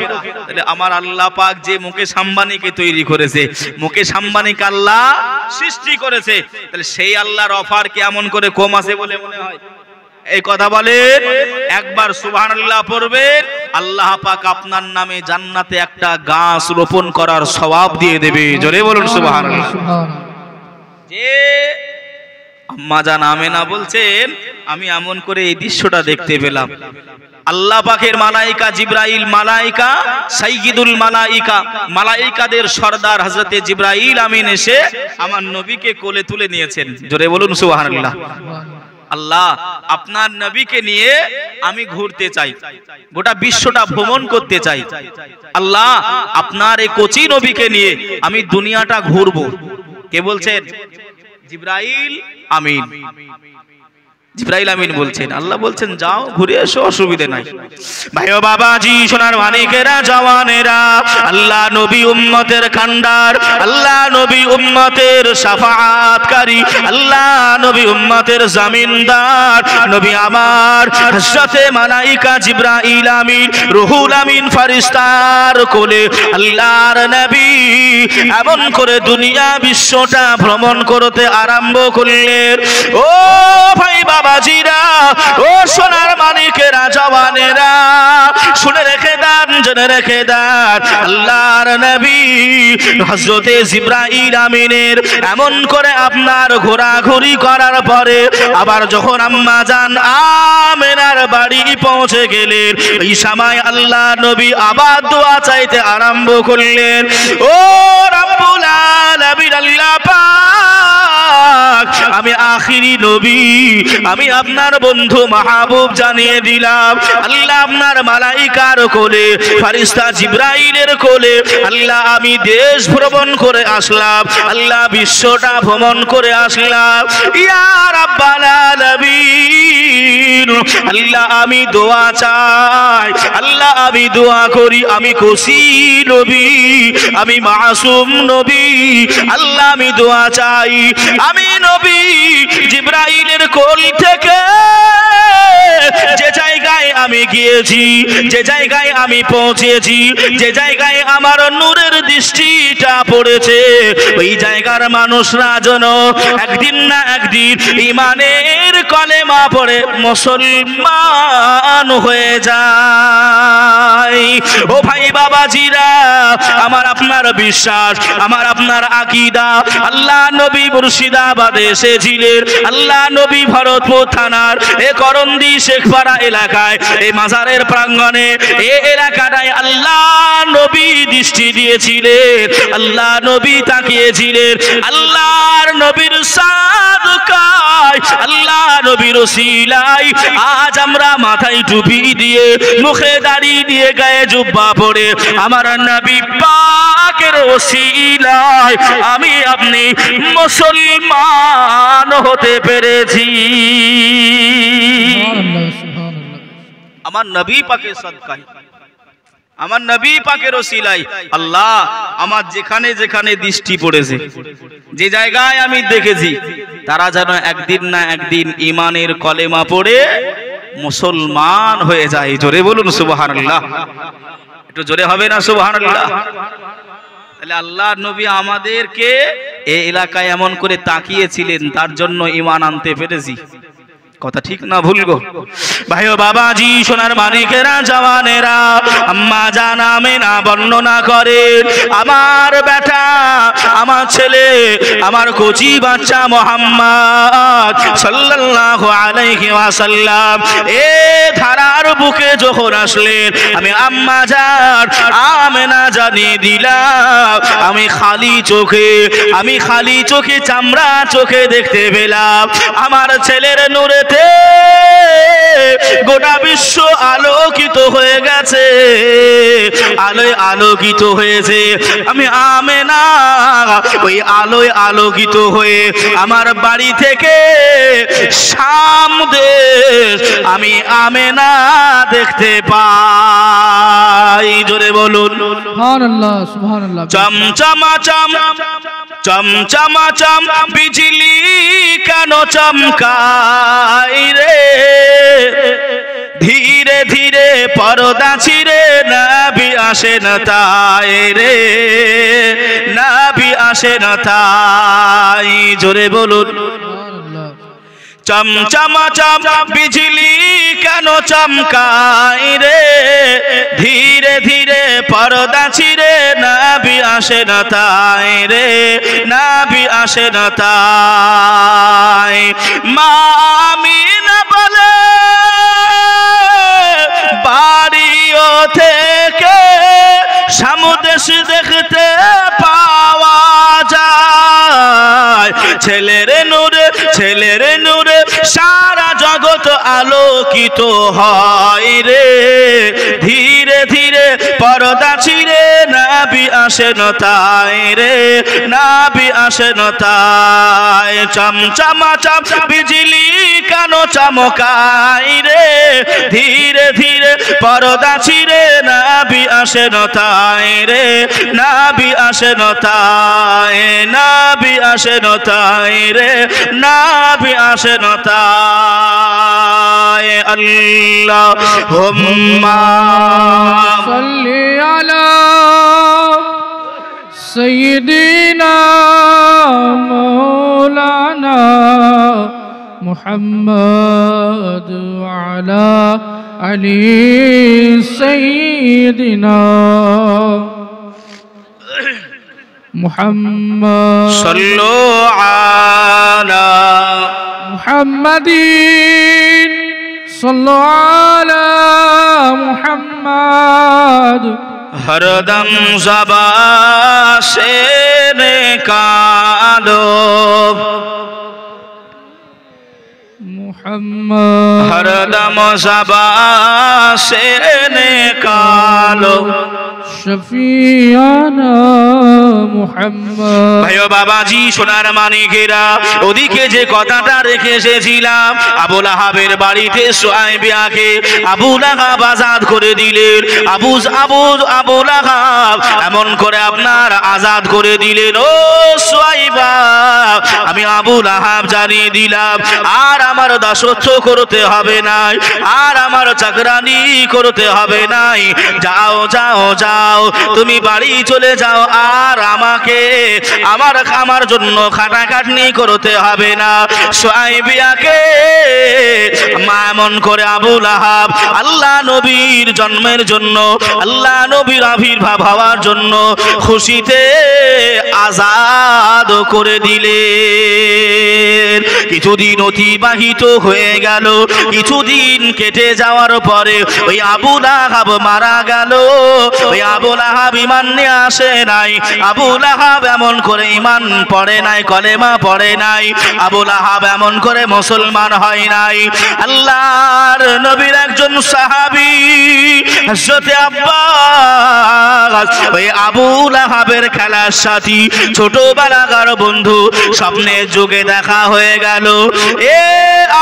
Speaker 1: তাহলে আমার আল্লাহ পাক যে মুকেশ আম্বানিকে তৈরি করেছে, মুকেশ আম্বানিকে আল্লাহ সৃষ্টি করেছে, তাহলে সেই আল্লাহর অফার কেমন করে কম আছে বলে মনে হয়? এই কথা বলেন। একবার সুবহানাল্লাহ পড়বেন, আল্লাহ পাক আপনার নামে জান্নাতে একটা গাছ রোপণ করার সওয়াব দিয়ে দেবে। জোরে বলুন সুবহানাল্লাহ। যে আম্মা জান আমেনা বলছেন, আমি এমন করে এই দৃশ্যটা দেখতে পেলাম। আল্লাহ পাকের মালাইকা জিবরাইল, মালাইকা সাইয়্যিদুল মালাইকা, মালাইকাদের সর্দার হযরতে জিবরাইল আমিন এসে আমার নবীকে কোলে তুলে নিয়েছেন। জোরে বলুন সুবহানাল্লাহ। আল্লাহ আপনার নবীকে নিয়ে আমি ঘুরতে চাই, গোটা বিশ্বটা ভ্রমণ করতে চাই। আল্লাহ আপনার এই কোচি নবীকে নিয়ে আমি দুনিয়াটা ঘুরবো। কে বলছেন? জিবরাইল আমিন। জিবরাইল আমিন বলছেন, আল্লাহ বলছেন যাও ঘুরে এসো, অসুবিধা নাই। ভাই ও বাবাজি, সোনার মানিকেরা, জওয়ানেরা, আল্লাহ নবী উম্মতের কান্ডার, আল্লাহ নবী উম্মতের শাফাআতকারী, আল্লাহ নবী উম্মতের জামিনদার, নবী আমার হযরতে মালাইকা জিবরাইল আমিন, রুহুল আমিন ফেরেশতার কোলে আল্লাহর নবী এমন করে দুনিয়া বিশ্বটা ভ্রমণ করতে আরম্ভ করলেন। ও ভাই বাবাজিরা, ও সোনার মানিকেরা, জওয়ানেরা, শুনে রেখে দেন, জেনে রেখে দেন, আল্লাহর নবী হযরতে জিবরাইল আমিনের এমন করে আপনার ঘোরাঘুরি করার পরে আবার যখন আম্মা জান আমেনার বাড়ি পৌঁছে গেলেন, এই সময় আল্লাহ নবী আবার দোয়া চাইতে আরম্ভ করলেন। ও রব্বুল আলামিন, আল্লাহ পাক, আমি আখিরি নবী, আমি আপনার বন্ধু মাহবুব জানিয়ে দিলাম, আল্লাহ আপনার মালাইকার কোলে, ফেরেশতা জিবরাইলের কোলে, আল্লাহ আমি দেশ ভ্রমণ করে আসলাম, আল্লাহ বিশ্বটা ভ্রমণ করে আসলাম। ইয়া রাব্বাল আলামিন, আল্লাহ আমি দোয়া চাই, আল্লাহ আমি দোয়া করি, আমি কোসি নবী, আমি মাসুম নবী, আল্লাহ আমি দোয়া চাই, আমি নবী জিবরাইলের কোল থেকে যে জায়গায় আমি গিয়েছি, যে জায়গায় আমি পৌঁছেছি, যে জায়গায় আমার নূরের দৃষ্টিটা পড়েছে, ওই জায়গার মানুষরা যেন একদিন না একদিন ঈমানের কলেমা পড়ে মুসলমান হয়ে যায়। ও ভাই বাবাজিরা, আমার আপনার বিশ্বাস, আমার আপনার আকীদা, আল্লাহ নবী মুর্শিদাবাদে এসেছিলেন, আল্লাহ নবী ভরতপুর থানার এ করন্দি শেখপাড়া এলাকায়, এই মাজারের প্রাঙ্গণে, এই এলাকাটায় আল্লাহ নবী দৃষ্টি দিয়েছিলেন, আল্লাহ নবী তাকিয়েছিলেন, আল্লাহর নবীর সাদকায়, আল্লাহ নবীর ওসিলায় আজ আমরা মাথায় টুপি দিয়ে, মুখে দাড়ি দিয়ে, গায়ে জুব্বা পরে, আমার নবী পাকের ওসিলায় আমি আপনি মুসলমান হতে পেরেছি। আমার নবী পাকের সাদকায়, আমার নবী পাকের ওসিলায় আল্লাহ আমার যেখানে যেখানে দৃষ্টি পড়েছে, যে জায়গায় আমি দেখেছি, তারা যেন একদিন না একদিন ঈমানের কলেমা পড়ে মুসলমান হয়ে যায়। জোরে বলুন সুবহানাল্লাহ। একটু জোরে হবে না সুবহানাল্লাহ? তাহলে আল্লাহর নবী আমাদেরকে এই এলাকায় এমন করে তাকিয়েছিলেন, তার জন্য ঈমান আনতে পেরেছি। কথা ঠিক না ভুল গো ভাই ও বাবাজি, সোনার মানিকেরা, জওয়ানেরা, আম্মা জান আমেনা বর্ণনা করেন, আমার বেটা, আমার ছেলে, আমার কচি বাচ্চা মুহাম্মদ সাল্লাল্লাহু আলাইহি ওয়াসাল্লাম এ ধারার বুকে যখন আসলেন, আমি আম্মা জান আমেনা জানিয়ে দিলাম, আমি খালি চোখে চামড়া চোখে দেখতে পেলাম আমার ছেলের নূরে গোটা বিশ্ব আলোকিত হয়ে গেছে, আলোয় আলোকিত হয়েছে। আমি আমেনা ওই আলোয় আলোকিত হয়ে আমার বাড়ি থেকে শাম দেশ আমি আমেনা দেখতে পাই। জোরে বলুন
Speaker 3: সুবহানাল্লাহ, সুবহানাল্লাহ।
Speaker 1: চমচমাচম চমচমাচম বিজলি কেন চমকাই রে, ধীরে ধীরে পর্দা ছিঁড়ে নবী আসেন তাই রে, নবী আসেন তাই। জোরে বলুন চমচমাচম বিজলি কেন চমকাই রে, ধীরে ধীরে পর্দা ছিঁড়ে নবী আসেন তাই রে, নবী আসেন তাই। মা আমিনা বলে বাড়িও থেকে সামদেশ দেখতে পাওয়া যায়, ছেলের নূরে সারা জগৎ আলোকিত হয় রে, ধীরে ধীরে পর্দা ছিঁড়ে নবী আসেন তাই রে, নবী আসেন তাই। চমচমাচম বিজলি কেন চমকাই রে, ধীরে ধীরে পর্দা ছিঁড়ে নবী আসেন তাই রে, নবী আসেন তাই, নবী আসেন তাই রে, নবী আসেন তাই। আল্লাহুম্মা
Speaker 3: সাল্লি আলা সাইয়্যিদিনা মাওলানা মুহাম্মদ ওয়া আলা আলি সাইয়্যিদিনা মুহাম্মদ
Speaker 1: সাল্লু আলা
Speaker 3: মুহাম্মাদিন সাল্লু আলা মুহাম্মদ।
Speaker 1: হরদম জবা সে নিকালো
Speaker 3: মুহাম্মদ,
Speaker 1: হরদম জবা সে নিকালো
Speaker 3: শফিয়ানা মুহাম্মদ।
Speaker 1: ভাই ও বাবাজি, সোনার মানিকেরা, ওদিকে যে কথাটা রেখে এসেছিলাম, আবু লাহাবের বাড়িতে সুয়াইবিয়াকে আবু লাহাব আজাদ করে দিলেন। আবু লাহাব এমন করে আপনার আজাদ করে দিলেন, ও সুয়াইবা, আমি আবু লাহাব জানিয়ে দিলাম, আর আমার দাসত্ব করতে হবে না, আর আমার চাকরানি করতে হবে না, যাও যাও যাও, তুমি বাড়ি চলে যাও, আর আমাকে আমার জন্য খাটাখাটনি করতে হবে না। সুয়াইবিয়াকে এমন করে আবু লাহাব আল্লাহ নবীর জন্মের জন্য, আল্লাহ নবীর আবির্ভাব হওয়ার জন্য খুশিতে আজাদ করে দিলেন। কিছুদিন অতিবাহিত হয়ে গেল, কিছুদিন কেটে যাওয়ার পরে ওই আবু লাহাব মারা গেল। ওই আবু লাহাব ঈমান নিয়ে আসে নাই, আবু লাহাব এমন করে ঈমান পড়ে নাই, কলেমা পড়ে নাই, আবু লাহাব এমন করে মুসলমান হয় নাই। আল্লাহর নবীর একজন সাহাবী হযরত আব্বাস ওই আবু লাহাবের খেলার সাথী, ছোটবেলাকার বন্ধু, স্বপ্নের যুগে দেখা হয়ে গেল। এ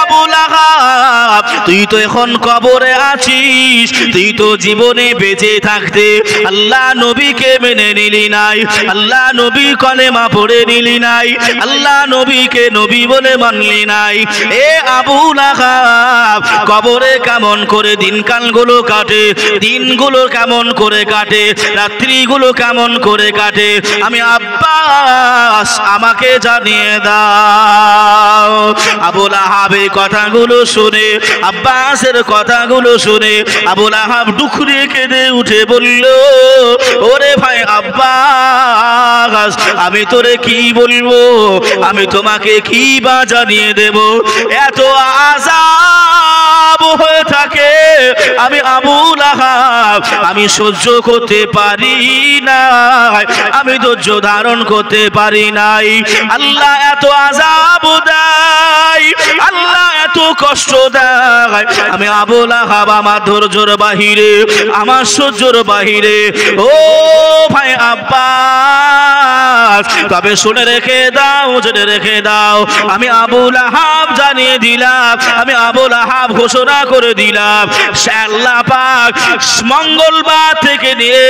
Speaker 1: আবু লাহাব লাহাব, তুই তো এখন কবরে আছিস, তুই তো জীবনে বেঁচে থাকতে আল্লাহ নবীকে মেনে নিলি নাই, আল্লাহ নবী কলেমা পড়ে নিলি নাই, আল্লাহ নবীকে নবী বলে মানলি নাই। এ আবু লাহাব, কবরে কেমন করে দিনকালগুলো কাটে, দিনগুলো কেমন করে কাটে, রাত্রিগুলো কেমন করে কাটে, আমি আব্বাস আমাকে জানিয়ে দাও। আবু লাহাবের কথাগুলো শুনে, আব্বাসের কথাগুলো শুনে আবু লাহাব ডুকরে কেঁদে উঠে বলল, ওরে ভাই আব্বাস, আমি তোরে কি বলবো, আমি তোমাকে কি বা জানিয়ে দেব, এত আযাব হয়ে থাকে আমি আবু লাহাব আমি সহ্য করতে পারি না, আমি ধৈর্য ধারণ করতে পারি নাই। আল্লাহ এত আযাব দেয়, আল্লাহ এত কষ্ট দেয়, আমি আবু লাহাব আমার ধৈর্যের বাহিরে, আমার সহ্যের বাহিরে। ও ভাই আব্বাস, তবে শুনে রেখে দাও, জেনে রেখে দাও, আমি আবু লাহাব জানিয়ে দিলাম, আমি আবু লাহাব ঘোষণা করে দিলাম, আল্লাহ পাক মঙ্গলবার থেকে নিয়ে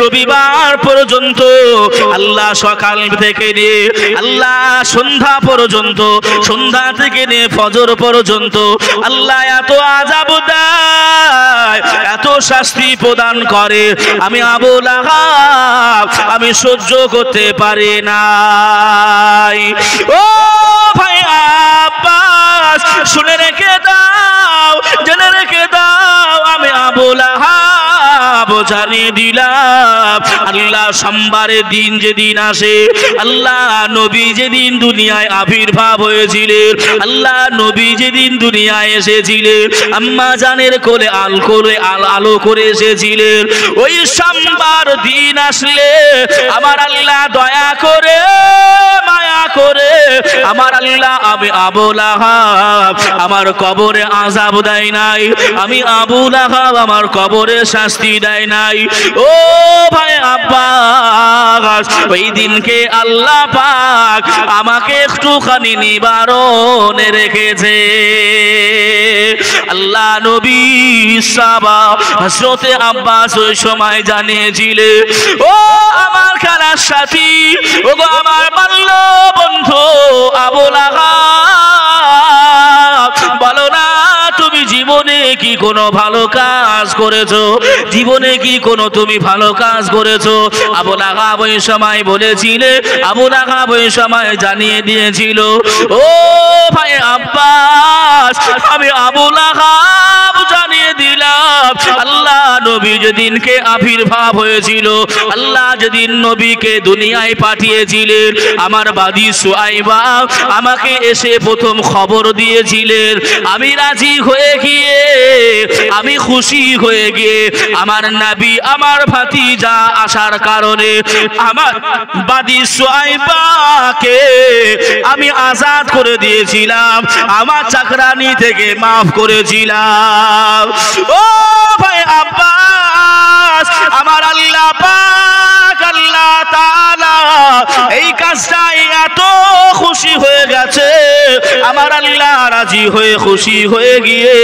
Speaker 1: রবিবার পর্যন্ত, আল্লাহ সকাল থেকে নিয়ে আল্লাহ সন্ধ্যা পর্যন্ত, সন্ধ্যা থেকে নিয়ে ফজর পর্যন্ত আল্লাহ এত আযাব দেয়, এত শাস্তি প্রদান করে, আমি আবু লাহাব আমি সহ্য করতে পারি নাই। ও ভাই আব্বাস, শুনে রেখে দাও, জেনে রেখে দাও, আমি আবু লাহাব জানিয়ে দিলাম, আল্লাহ সোমবারের দিন যেদিন আসে, আল্লাহ নবী যেদিন দুনিয়ায় আবির্ভাব হয়েছিলেন, আল্লাহ নবী যেদিন দুনিয়ায় এসেছিলেন, আম্মা জানের কোলে আলো করে এসেছিলেন, ওই সোমবার দিন আসলে আমার আল্লাহ দয়া করে, মায়া করে, আমার আল্লাহ আমি আবু লাহাব আমার কবরে আযাব দেয় নাই, আমি আবু লাহাব আমার কবরে শাস্তি দেয় নাই। ও ভাই আব্বাস, ওই দিনকে আল্লাহ পাক আমাকে একটুখানি নিবারণে রেখেছে। আল্লাহ নবী সাহাবা হযরতে আব্বাস ওই সময় জানিয়েছিলেন, ও আমার খেলার সাথী, ও গো আমার বাল্য বন্ধু আবু লাহাব, বলো না তুমি জীবনে কি কোনো ভালো কাজ করেছো, জীবনে কি কোনো তুমি ভালো কাজ করেছো? আবু লাহাব ওই সময় বলেছিলে, আবু লাহাব ওই সময় জানিয়ে দিয়েছিল, ও ভাই আব্বাস, আমি আবু লাহাব জানিয়ে দিলাম, আল্লাহ নবী যেদিনকে আবির্ভাব হয়েছিল, আল্লাহ যেদিন নবীকে দুনিয়ায় পাঠিয়েছিলেন, আমার বাদী সুআইবা আমাকে এসে প্রথম খবর দিয়েছিলেন, আমি রাজি হয়ে গিয়ে, আমি খুশি হয়ে গিয়ে আমার নবী আমার ভাতিজা আসার কারণে আমার বাদী সুআইবাকে আমি আজাদ করে দিয়েছিলাম, আমার চাকরানি থেকে মাফ করেছিলাম। ও ভাই আব্বাস, আমার আল্লাহ পাক আল্লাহ তাআলা এই কাজটাই এত খুশি হয়ে গেছে, আমার আল্লাহ রাজি হয়ে খুশি হয়ে গিয়ে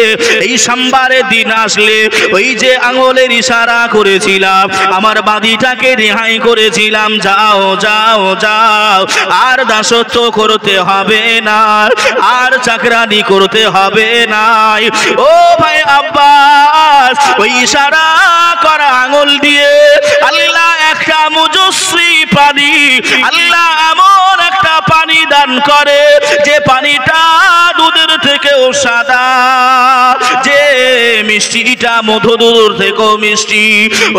Speaker 1: এই সোমবারের দিন আসলে ওই যে আঙুলের ইশারা করেছিলাম, আমার বাদীটাকে রেহাই করেছিলাম, যাও যাও যাও, আর দাসত্ব করতে হবে না, আর চাকরানি করতে হবে না। ও ভাই আব্বাস, ওই ইশারা করা আঙুল দিয়ে আল্লাহ একটা মুজস্সি পানি, আল্লাহ এমন একটা পানি দান করে যে পানিটা দুধের থেকেও সাদা, যে মিষ্টিটা মধুর থেকেও মিষ্টি,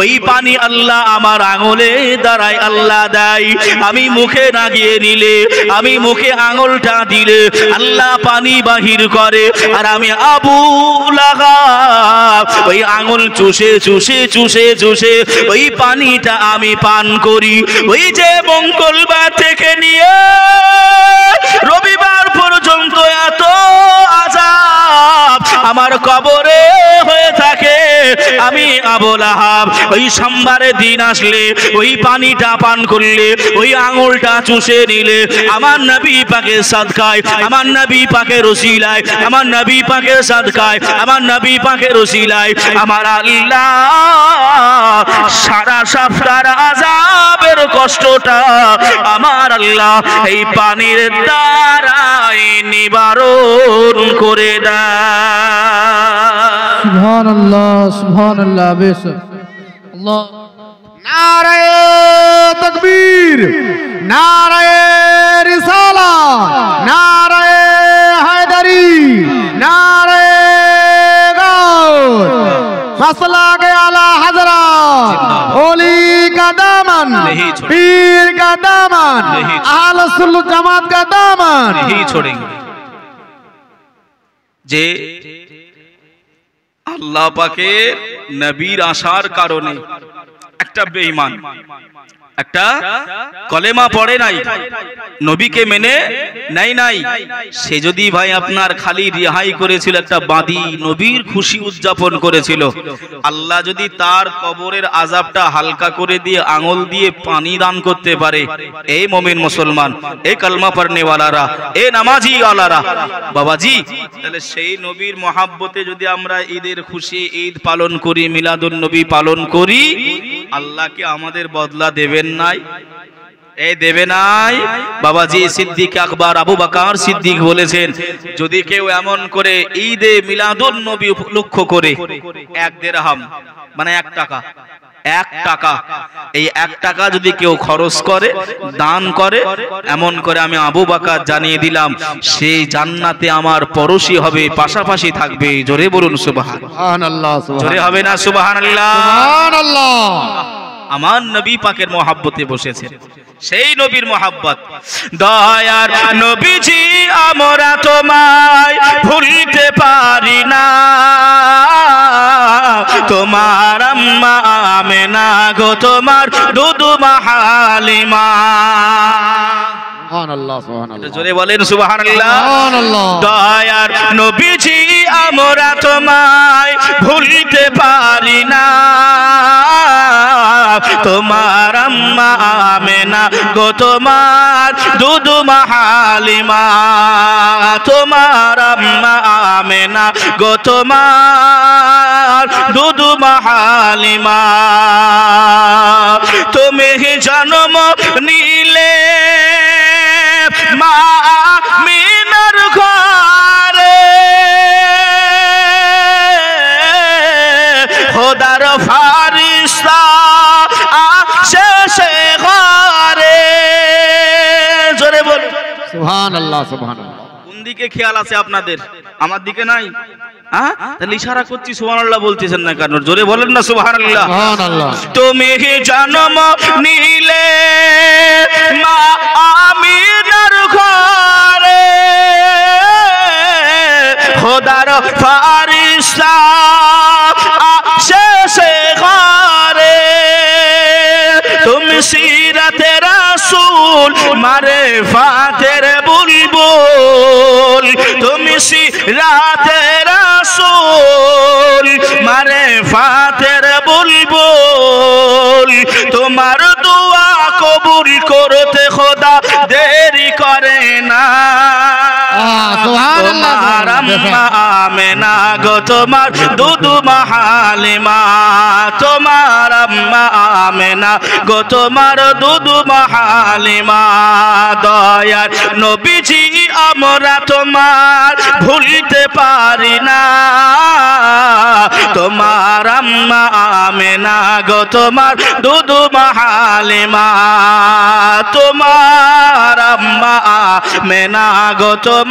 Speaker 1: ওই পানি আল্লাহ আমার আঙুলে দ্বারাই আল্লাহ দেয়। আমি মুখে না গিয়ে নিলে, আমি মুখে আঙুলটা দিলে আল্লাহ পানি বাহির করে, আর আমি আবু লাহাব ওই আঙুল চুষে চুষে চুষে চুষে ওই পানিটা আমি পান করি। ওই যে মঙ্গলবার থেকে নিয়ে রবিবার পর্যন্ত এত আযাব আমার কবরে হয়ে থাকে, আমি আবু লাহাব ওই সোমবারের দিন আসলে ওই পানিটা পান করলে ওই আঙুলটা চুষে নিলে আমার নবী পাকের সাদকায় আমার নবী পাকের ওসিলায় আমার নবী পাকের সাদকায় আমার নবী পাকের ওসিলায় আমার আল্লাহ সারা সপ্তাহের আযাবের কষ্টটা আমার আল্লাহ এই পানির দ্বারাই নিবারণ করে দেয়।
Speaker 3: সুবহানাল্লাহ বেশ আল্লাহ।
Speaker 4: নারায়ে তাকবীর, নারায়ে রিসালাত, নারায়ে হায়দারি, নারায়ে গাউস, মাসলাকে আলা হযরত ওলি का दामन, पीर का दामन, अहले सुन्नत जमात का दामन
Speaker 1: नहीं छोड़ेंगे। যে আল্লাহ পাকের নবীর আসার কারণে একটা বেঈমান একটা কলেমা পড়ে নাই, নবীকে মেনে নাই, সে যদি ভাই আপনার খালি রিহাই করেছিল, একটা বাদী নবীর খুশি উদযাপন করেছিল, আল্লাহ যদি তার কবরের আযাবটা হালকা করে দিয়ে আঙুল দিয়ে পানি দান করতে পারে, এই মুমিন মুসলমান, এই কালমা পড়নে ওয়ালারা, এই নামাজি ওয়ালারা বাবাজি, তাহলে সেই নবীর মহাব্বতে যদি আমরা ঈদের খুশি ঈদ পালন করি, মিলাদুন নবী পালন করি, আল্লাহ কি আমাদের বদলা দেবেন নাই? এই দেবে নাই বাবাজি। সিদ্দিক আকবর আবু বকর সিদ্দিক বলেছেন, যদি কেউ এমন করে ঈদে মিলাদুন নবী উপলক্ষ করে 1 দিরহাম মানে 1 টাকা, 1 টাকা, এই 1 টাকা যদি কেউ খরচ করে, দান করে, এমন করে আমি আবু বকর জানিয়ে দিলাম, সেই জান্নাতে আমার পড়শি হবে, পাশাপাশি থাকবে। জোরে বলুন সুবহানাল্লাহ। জোরে হবে না সুবহানাল্লাহ?
Speaker 4: সুবহানাল্লাহ।
Speaker 1: আমার নবী পাকের মহাব্বতে বসেছে, সেই নবীর মহাব্বত। দয়ার নবীজি আমরা তোমায় ভুলতে পারি না, তোমার আম্মা আমেনা গো, তোমার দুদু মা হালিমা।
Speaker 4: সুবহানাল্লাহ, সুবহানাল্লাহ।
Speaker 1: জোরে বলেন সুবহানাল্লাহ।
Speaker 4: সুবহানাল্লাহ।
Speaker 1: দয়ার নবীজি আমরা তোমায় ভুলতে পারি না, তোমার আম্মা আমেনা গো, তোমার দুদু মা হালিমা, তোমার আম্মা আমেনা গো, তোমার দুদু মা হালিমা। তুমি জন্ম নিলে মা আমিনার ঘরে, খোদার ফারিস্তা আসে সে ঘরে। জোরে বল
Speaker 4: সুবহানাল্লাহ, সুবহানাল্লাহ।
Speaker 1: কোন দিকে খেয়াল আছে আপনাদের? আমার দিকে নাই? হ্যাঁ, তাহলে ইশারা করছি, সুবহানাল্লাহ বলতেছেন না কেন? জোরে বলেন না সুবহানাল্লাহ।
Speaker 4: সুবহানাল্লাহ।
Speaker 1: তুমি জন্ম নিলে মা আমিনার ঘরে, খোদার ফারিস্তা আসে সে ঘরে। তুমি সিরাতে রাসূল মারিফাতের বুলবুল, তুমি সিরাতে রাসূল মারিফাতের বুলবুল, তোমার দোয়া কবুল করতে খোদা দেরি করে না। তোমার আম্মা আমেনা গো, তোমার দুদু মা হালিমা, তোমার আম্মা আমেনা গো, তোমার দুদু মা হালিমা। দয়ার নবীজি আমরা তোমার ভুলতে পারি না, তোমার আম্মা আমেনা গো, তোমার দুদু মা হালিমা, তোমার আম্মা আমেনা গো, তোমার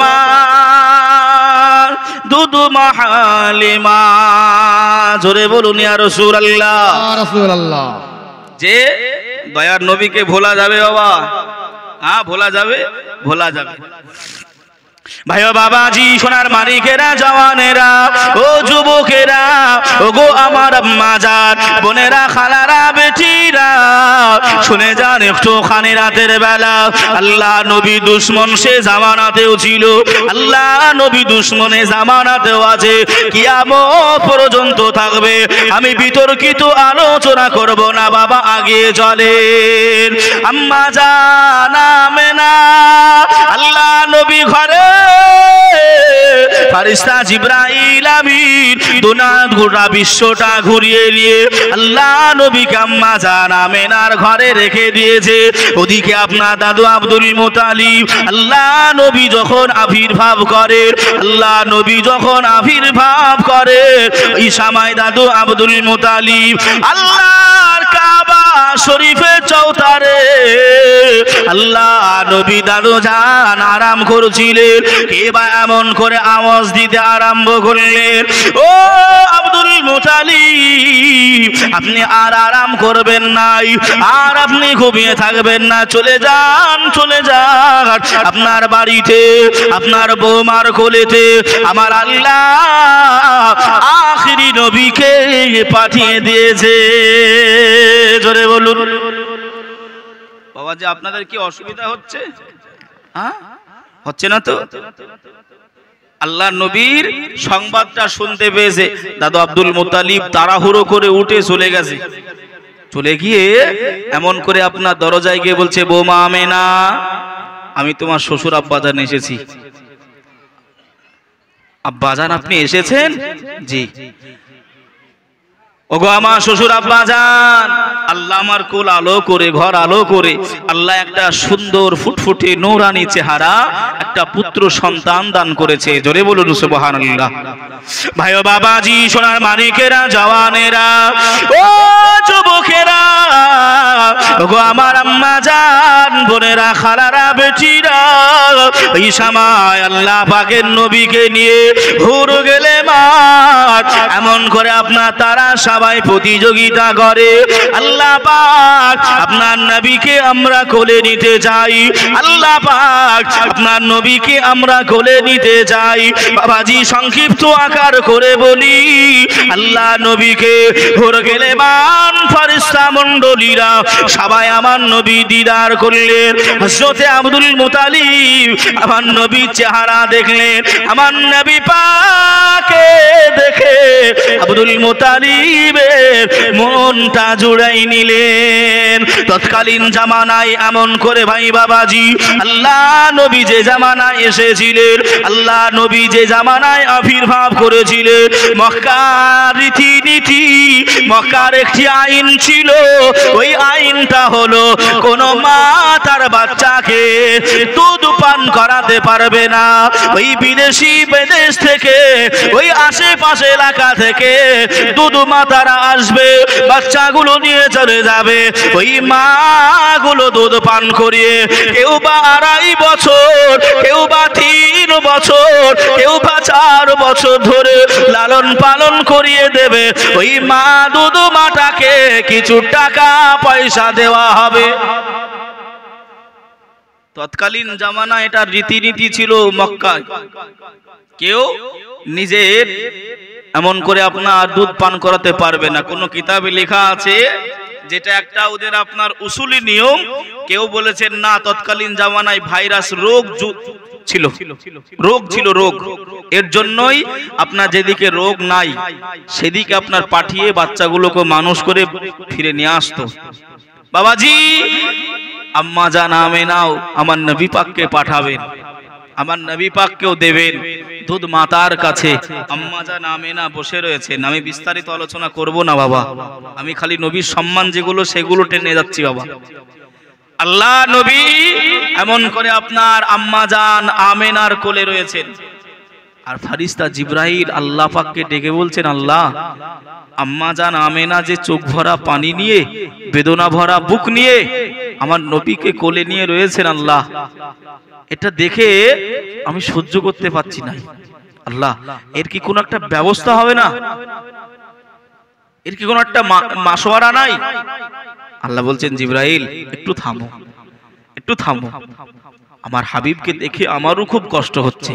Speaker 1: দুদু মা হালিমা। জোরে বলুন ইয়া রাসূলুল্লাহ।
Speaker 4: ইয়া রাসূলুল্লাহ।
Speaker 1: যে দয়ার নবীকে ভোলা যাবে বাবা? হ্যাঁ, ভোলা যাবে, ভোলা যাবে। ভাইও বাবাজি, সোনার মানিকেরা, জওয়ানেরা, ও যুবকেরা, ও গো আমার আম্মা জান, বোনেরা, খালারা, বেটিরা, শুনে যান একটুখানি রাতের বেলা আল্লাহ নবী দুশমন সে জামানাতেও ছিল, আল্লাহ নবী দুশমনে জামানাতেও আছে, কিয়ামত পর্যন্ত থাকবে। আমি বিতর্কিত আলোচনা করব না বাবা, আগে চলেন। আম্মা জান আমেনা আল্লাহ নবী ঘরে, ফারিস্তা জিবরাইল আমিন দুনিয়া গোটা বিশ্বটা ঘুরিয়ে নিয়ে আল্লাহ নবীকে আম্মা জান আমেনার ঘরে রেখে দিয়েছে। ওদিকে আপনার দাদু আব্দুল মুতালিব আল্লাহ নবী যখন আবির্ভাব করে, আল্লাহ নবী যখন আবির্ভাব করে, এই সময় দাদু আব্দুল মুতালিব আল্লাহর কাবা শরীফের চৌতারে আল্লাহ নবী দাদু জান আরাম করছিলেন। কে বা এমন করে আওয়াজ দিতে আরম্ভ করলেন, ও আব্দুল মুতালিব আপনি আর আরাম করবেন নাই, আর আপনি ঘুমিয়ে থাকবেন না, চলে যান, চলে যান আপনার বাড়িতে, আপনার বৌমার কোলেতে আমার আল্লাহ আখিরি নবীকে পাঠিয়ে দিয়েছে। জোরে বলুন বাবা, যে আপনাদের কি অসুবিধা হচ্ছে? হ্যাঁ, হচ্ছে না তো? আল্লাহ নবীর সংবাদটা শুনতে পেয়েছে দাদু আব্দুল মুতালিব তাড়াহুড়ো করে উঠে চলে গেছে। চলে গিয়ে এমন করে আপনার দরজায় গিয়ে বলছে, বৌমা আমেনা আমি তোমার শ্বশুর আব্বাজান এসেছি। আব্বাজান আপনি এসেছেন? জি। ওগো আমার শ্বশুর আব্বাজান, আল্লাহ আমার কোল আলো করে, ঘর আলো করে আল্লাহ একটা সুন্দর ফুটফুটে নূরানি চেহারা একটা পুত্র সন্তান দান করেছে। জোরে বলুন সুবহানাল্লাহ। ভাই ও বাবাজি, সোনার মানিকেরা, জওয়ানেরা, ও যুবকেরা, ওগো আমার আম্মা জান, বোনেরা, খালারা, বেটিরা, এই সময় আল্লাহ পাকের নবীকে নিয়ে হুর গেলে মাঠ এমন করে আপনার তারা সবাই প্রতিযোগিতা করে। আল্লাহ পাক আপনার নবীকে আমরা কোলে নিতে চাই, আল্লাহ পাক আপনার নবীকে আমরা কোলে নিতে চাই। বাবাজি সংক্ষিপ্ত আকার করে বলি, আল্লাহ নবীকে হুর গেলে মান ফেরেশতা মণ্ডলীরা সবাই আমার নবী দিদার করলেন। হযরতে আব্দুল মুতালিব আমার নবীর চেহারা দেখলেন, আমার নবী পাকে দেখে আব্দুল মুতালিবের মনটা জুড়াই নিলেন। তৎকালীন জামানায় এমন করে ভাই বাবাজি, আল্লাহ নবী যে জামানায় এসেছিলেন, আল্লাহ নবী যে জামানায় আবির্ভাব করেছিলেন, মক্কার রীতিনীতি, মক্কার একটি আইন ছিল। ওই আইনটা হলো কোন মা তার বাচ্চাকে দুধ পান করাতে পারবে না। ওই বিদেশি বিদেশ থেকে, ওই আশেপাশে এলাকা থেকে দুধ মাতারা আসবে, বাচ্চাগুলো নিয়ে চলে যাবে। ওই মা গুলো দুধ পান করিয়ে কেউ বা 2.5 বছর, কেউ বা 3 বছর, কেউ বা 4 বছর ধরে লালন পালন করিয়ে দেবে। ওই মা দুধ মাটাকে কিছু টাকা পয়সা দেওয়া হবে। তৎকালীন জামানা এটা রীতিনীতি ছিল মক্কায়। কেউ নিজের এমন করে আপনার দুধ পান করাতে পারবে না। কোন কিতাবে লেখা আছে, যেটা একটা ওদের আপনার উসুলি নিয়ম। কেউ বলেছেন না, তৎকালীন জামানায় ভাইরাস রোগ ছিল, রোগ এর জন্যই আপনার যেদিকে রোগ নাই সেদিকে আপনার পাঠিয়ে বাচ্চাগুলোকে মানুষ করে ফিরে নিয়ে আসতো। বাবাজি আম্মা জান আমেনাও আমার নবী পাককে পাঠাবেন, আমার নবী পাককেও দেবেন দুধ মাতার কাছে। আম্মা জান আমেনা বসে রয়েছেন। আমি বিস্তারিত আলোচনা করব না বাবা, আমি খালি নবীর সম্মান যেগুলো সেগুলো টেনে যাচ্ছি বাবা। আল্লাহ নবী এমন করে আপনার আম্মা জান আমেনার কোলে রয়েছেন, আর ফারিস্তা জিবরাইল আল্লাহ পাককে ডেকে বলছেন, আল্লাহ আম্মা জান আমেনা যে চোখ ভরা পানি নিয়ে, বেদনা ভরা বুক নিয়ে আমার নবীকে কোলে নিয়ে রয়েছেন, আল্লাহ এটা দেখে আমি সহ্য করতে পারছি না। আল্লাহ এর কি কোনো একটা ব্যবস্থা হবে না? এর কি কোনো একটা মাসওয়ারা নাই? আল্লাহ বলছেন, জিবরাইল একটু থামো, একটু থামো। আমার হাবিবকে দেখে আমারও খুব কষ্ট হচ্ছে।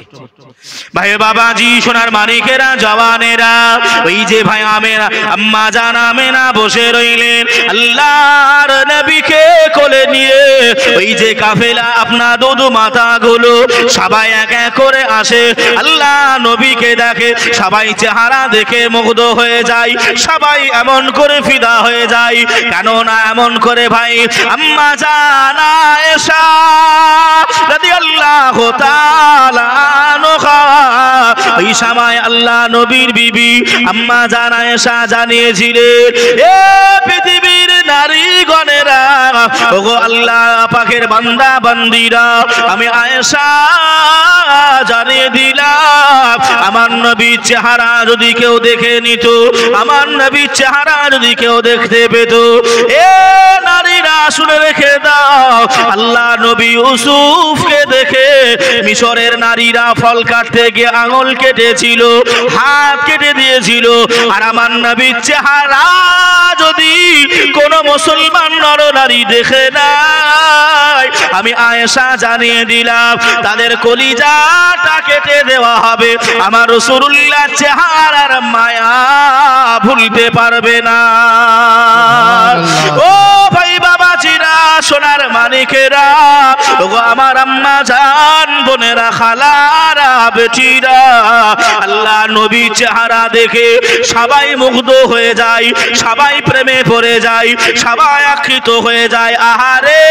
Speaker 1: ভাই বাবাজি, সোনার মানিকেরা, জওয়ানেরা, ওই যে ভাই আমেনা, আম্মা জান আমেনা বসে রইলেন আল্লাহর নবীকে কোলে নিয়ে। ওই যে কাফেলা আপনার দুধ মাথাগুলো সবাই এক এক করে আসে, আল্লাহ নবীকে দেখে, সবাই চেহারা দেখে মুগ্ধ হয়ে যায়, সবাই এমন করে ফিদা হয়ে যায়। কেন না এমন করে ভাই আম্মা জান আয়েশা রাদিয়াল্লাহু তাআলা আনহা, ওই সময় আল্লাহ নবীর বিবি আম্মা জান আয়েশা জানিয়েছিলেন, এ পৃথিবীর নারীগণেরা, ওগো আল্লাহ পাকের বান্দা বান্দিরা, আমি আয়েশা জানিয়ে দিলাম, আমার নবীর চেহারা যদি কেউ দেখে নিত, আমার নবীর চেহারা যদি কেউ দেখতে পেত, এ নারীরা শুনে রেখে দাও, আল্লাহ নবী ইউসুফকে দেখে মিশরের নারীরা ফল কাটতে গিয়ে আঙুল কেটেছিল, হাত কেটে দিয়েছিল, আর আমার নবীর চেহারা যদি কোন মুসলমান নরনারী দেখে নাই, আমি আয়েশা জানিয়ে দিলাম, তাদের কলিজাটা কেটে দেওয়া হবে, আমার রাসূলুল্লাহ চেহারার মায়া ভুলতে পারবে না। ও ভাই বাবাজিরা, সোনার মানিকেরা, ওগো আমার আম্মা জান বোনেরা, খালারা, বেটিরা, আল্লাহ নবী চেহারা দেখে সবাই মুগ্ধ হয়ে যায়, সবাই প্রেমে পড়ে যায়, সবাই আকৃষ্ট হয়ে যায়। আহারে,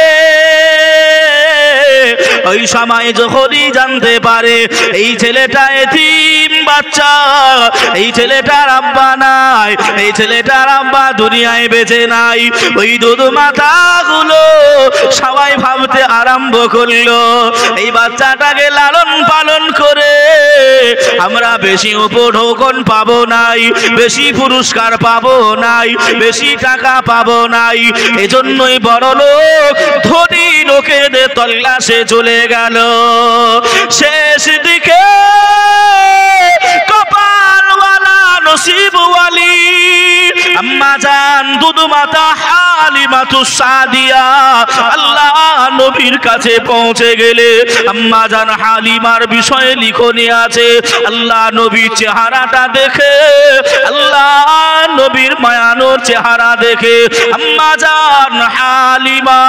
Speaker 1: ওই সময় যখনই জানতে পারে এই ছেলেটা এতিম বাচ্চা, এই ছেলেটার আব্বা নাই, এই ছেলেটার আব্বা দুনিয়ায় বেঁচে নাই, ওই দুধ মাথাগুলো সবাই ভাবতে আরম্ভ করলো, এই বাচ্চাটাকে লালন পালন করে আমরা বেশি উপঢৌকন পাবো নাই, বেশি পুরস্কার পাবো নাই, বেশি টাকা পাবো নাই, এজন্যই বড় লোক ধনী লোকেদের তল্লাশে চলে গেল। শেষ দিকে কপালওয়ালা নসিবওয়ালি আম্মা জান দুধ মাতা হালিমাতুস সাদিয়া আল্লাহ নবীর কাছে পৌঁছে গেলে আম্মা জান হালিমার বিষয়ে লিখনি আছে, আল্লাহ নবীর চেহারাটা দেখে, আল্লাহ নবীর মায়ানোর চেহারা দেখে আম্মা জান হালিমা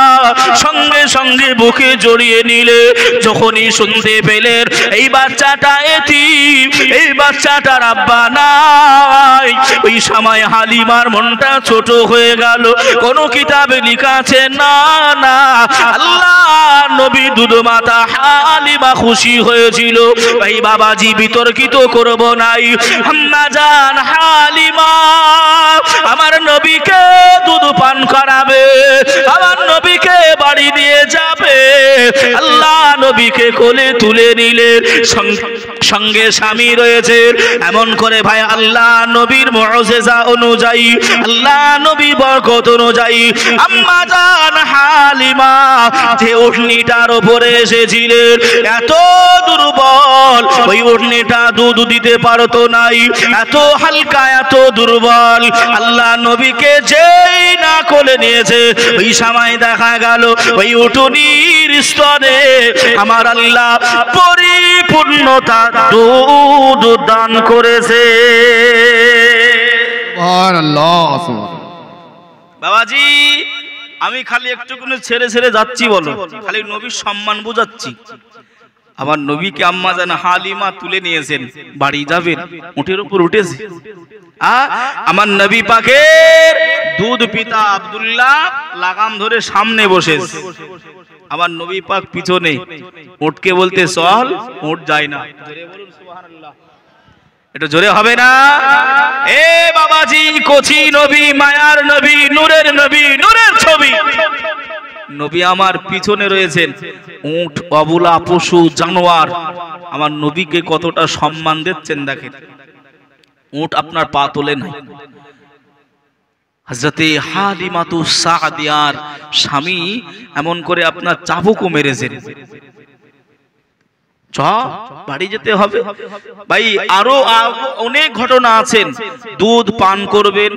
Speaker 1: সঙ্গে সঙ্গে বুকে জড়িয়ে নিলে। যখনই শুনতে পেলেন এই বাচ্চাটা এতিম, এই বাচ্চাটার আব্বা নাই, ওই সময় হালিমার মনটা ছোট হয়ে গেল। কোন কিতাবে লেখা আছে না না, আল্লাহ নবী দুধ মাতা হালিমা খুশি হয়েছিল। ভাই বাবাজি, বিতর্কিত করব নাই, আম্মা জান হালিমা আমার নবীকে দুধ পান করাবে, আমার নবীকে বাড়ি নিয়ে যাবে, আল্লাহ নবীকে কোলে তুলে নিলেন, সঙ্গে স্বামী রয়েছে। এমন করে ভাই আল্লাহ নবীর মুআজিজা অনুযায়ী, আল্লাহ নবী বরকত অনুযায়ী আম্মা জান হালিমা যে উটনিটার উপরে এসেছিলেন এত দুর্বল, ওই উটনিটা দুধ দিতে পারতো নাই, এত হালকা, এত দুর্বল। আল্লাহ নবীকে যেই না কোলে নিয়েছে, ওই সময় দেখা গেল ওই উটনির স্তনে আমার আল্লাহ পরিপূর্ণতা দুধ দান করেছে। বাবাজি, আমি খালি একটুকুনি ছেড়ে ছেড়ে যাচ্ছি, বলো খালি নবীর সম্মান বোঝাচ্ছি। আমার নবীকে আম্মা জান হালিমা তুলে নিয়েছেন, বাড়ি যাবেন, উটের উপর উঠেছে, আমার নবী পাকের দুধ পিতা আব্দুল্লাহ লাগাম ধরে সামনে বসেছে, আমার নবী পাক পিছনে, উটকে বলতে চল, উট যায় না। এটা জোরে হবে না? এ বাবাজি, কচি নবী, মায়ার নবী, নূরের নবী, নূরের ছবি নবী আমার পিছনে রয়েছেন। উট অবলা পশু, জানোয়ার, আমার নবীকে কতটা সম্মান দিচ্ছেন দেখেন। উট আপনার পা তোলে নাই। হযরতে হালিমাতুস সাদিয়ার স্বামী এমন করে আপনার চাবুকও মেরেছেন। বাড়ি যেতে হবে ভাই, আরো অনেক ঘটনা আছেন, দুধ পান করবেন,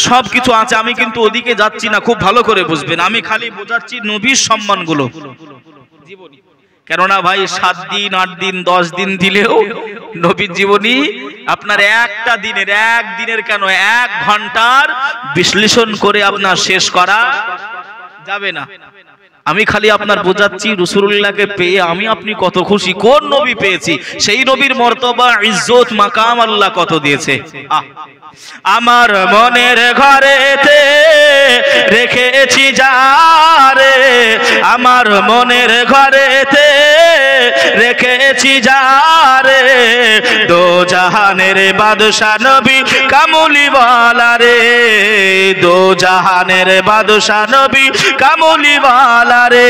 Speaker 1: সবকিছু আছে, আমি কিন্তু ওদিকে যাচ্ছি না, খুব ভালো করে বুঝবেন, আমি খালি বোঝাচ্ছি নবীর সম্মানগুলো। কেননা ভাই 7 দিন 8 দিন 10 দিন দিলেও নবীর জীবনী আপনার একটা দিনের একদিনের কেন 1 ঘন্টার বিশ্লেষণ করে আপনার শেষ করা যাবে না। আমি খালি আপনার বোঝাচ্ছি রাসূলুল্লাহকে পেয়ে আমি আপনি কত খুশি, কোন নবী পেয়েছি, সেই নবীর মর্তবা ইজ্জত মাকাম আল্লাহ কত দিয়েছে। আমার মনের ঘরেতে রেখেছি যারে, আমার মনের ঘরেতে রেখেছি যারে, দো জাহানের বাদশা নবী কামলিওয়ালা রে, দো জাহানের বাদশা নবী কামলিওয়ালা রে,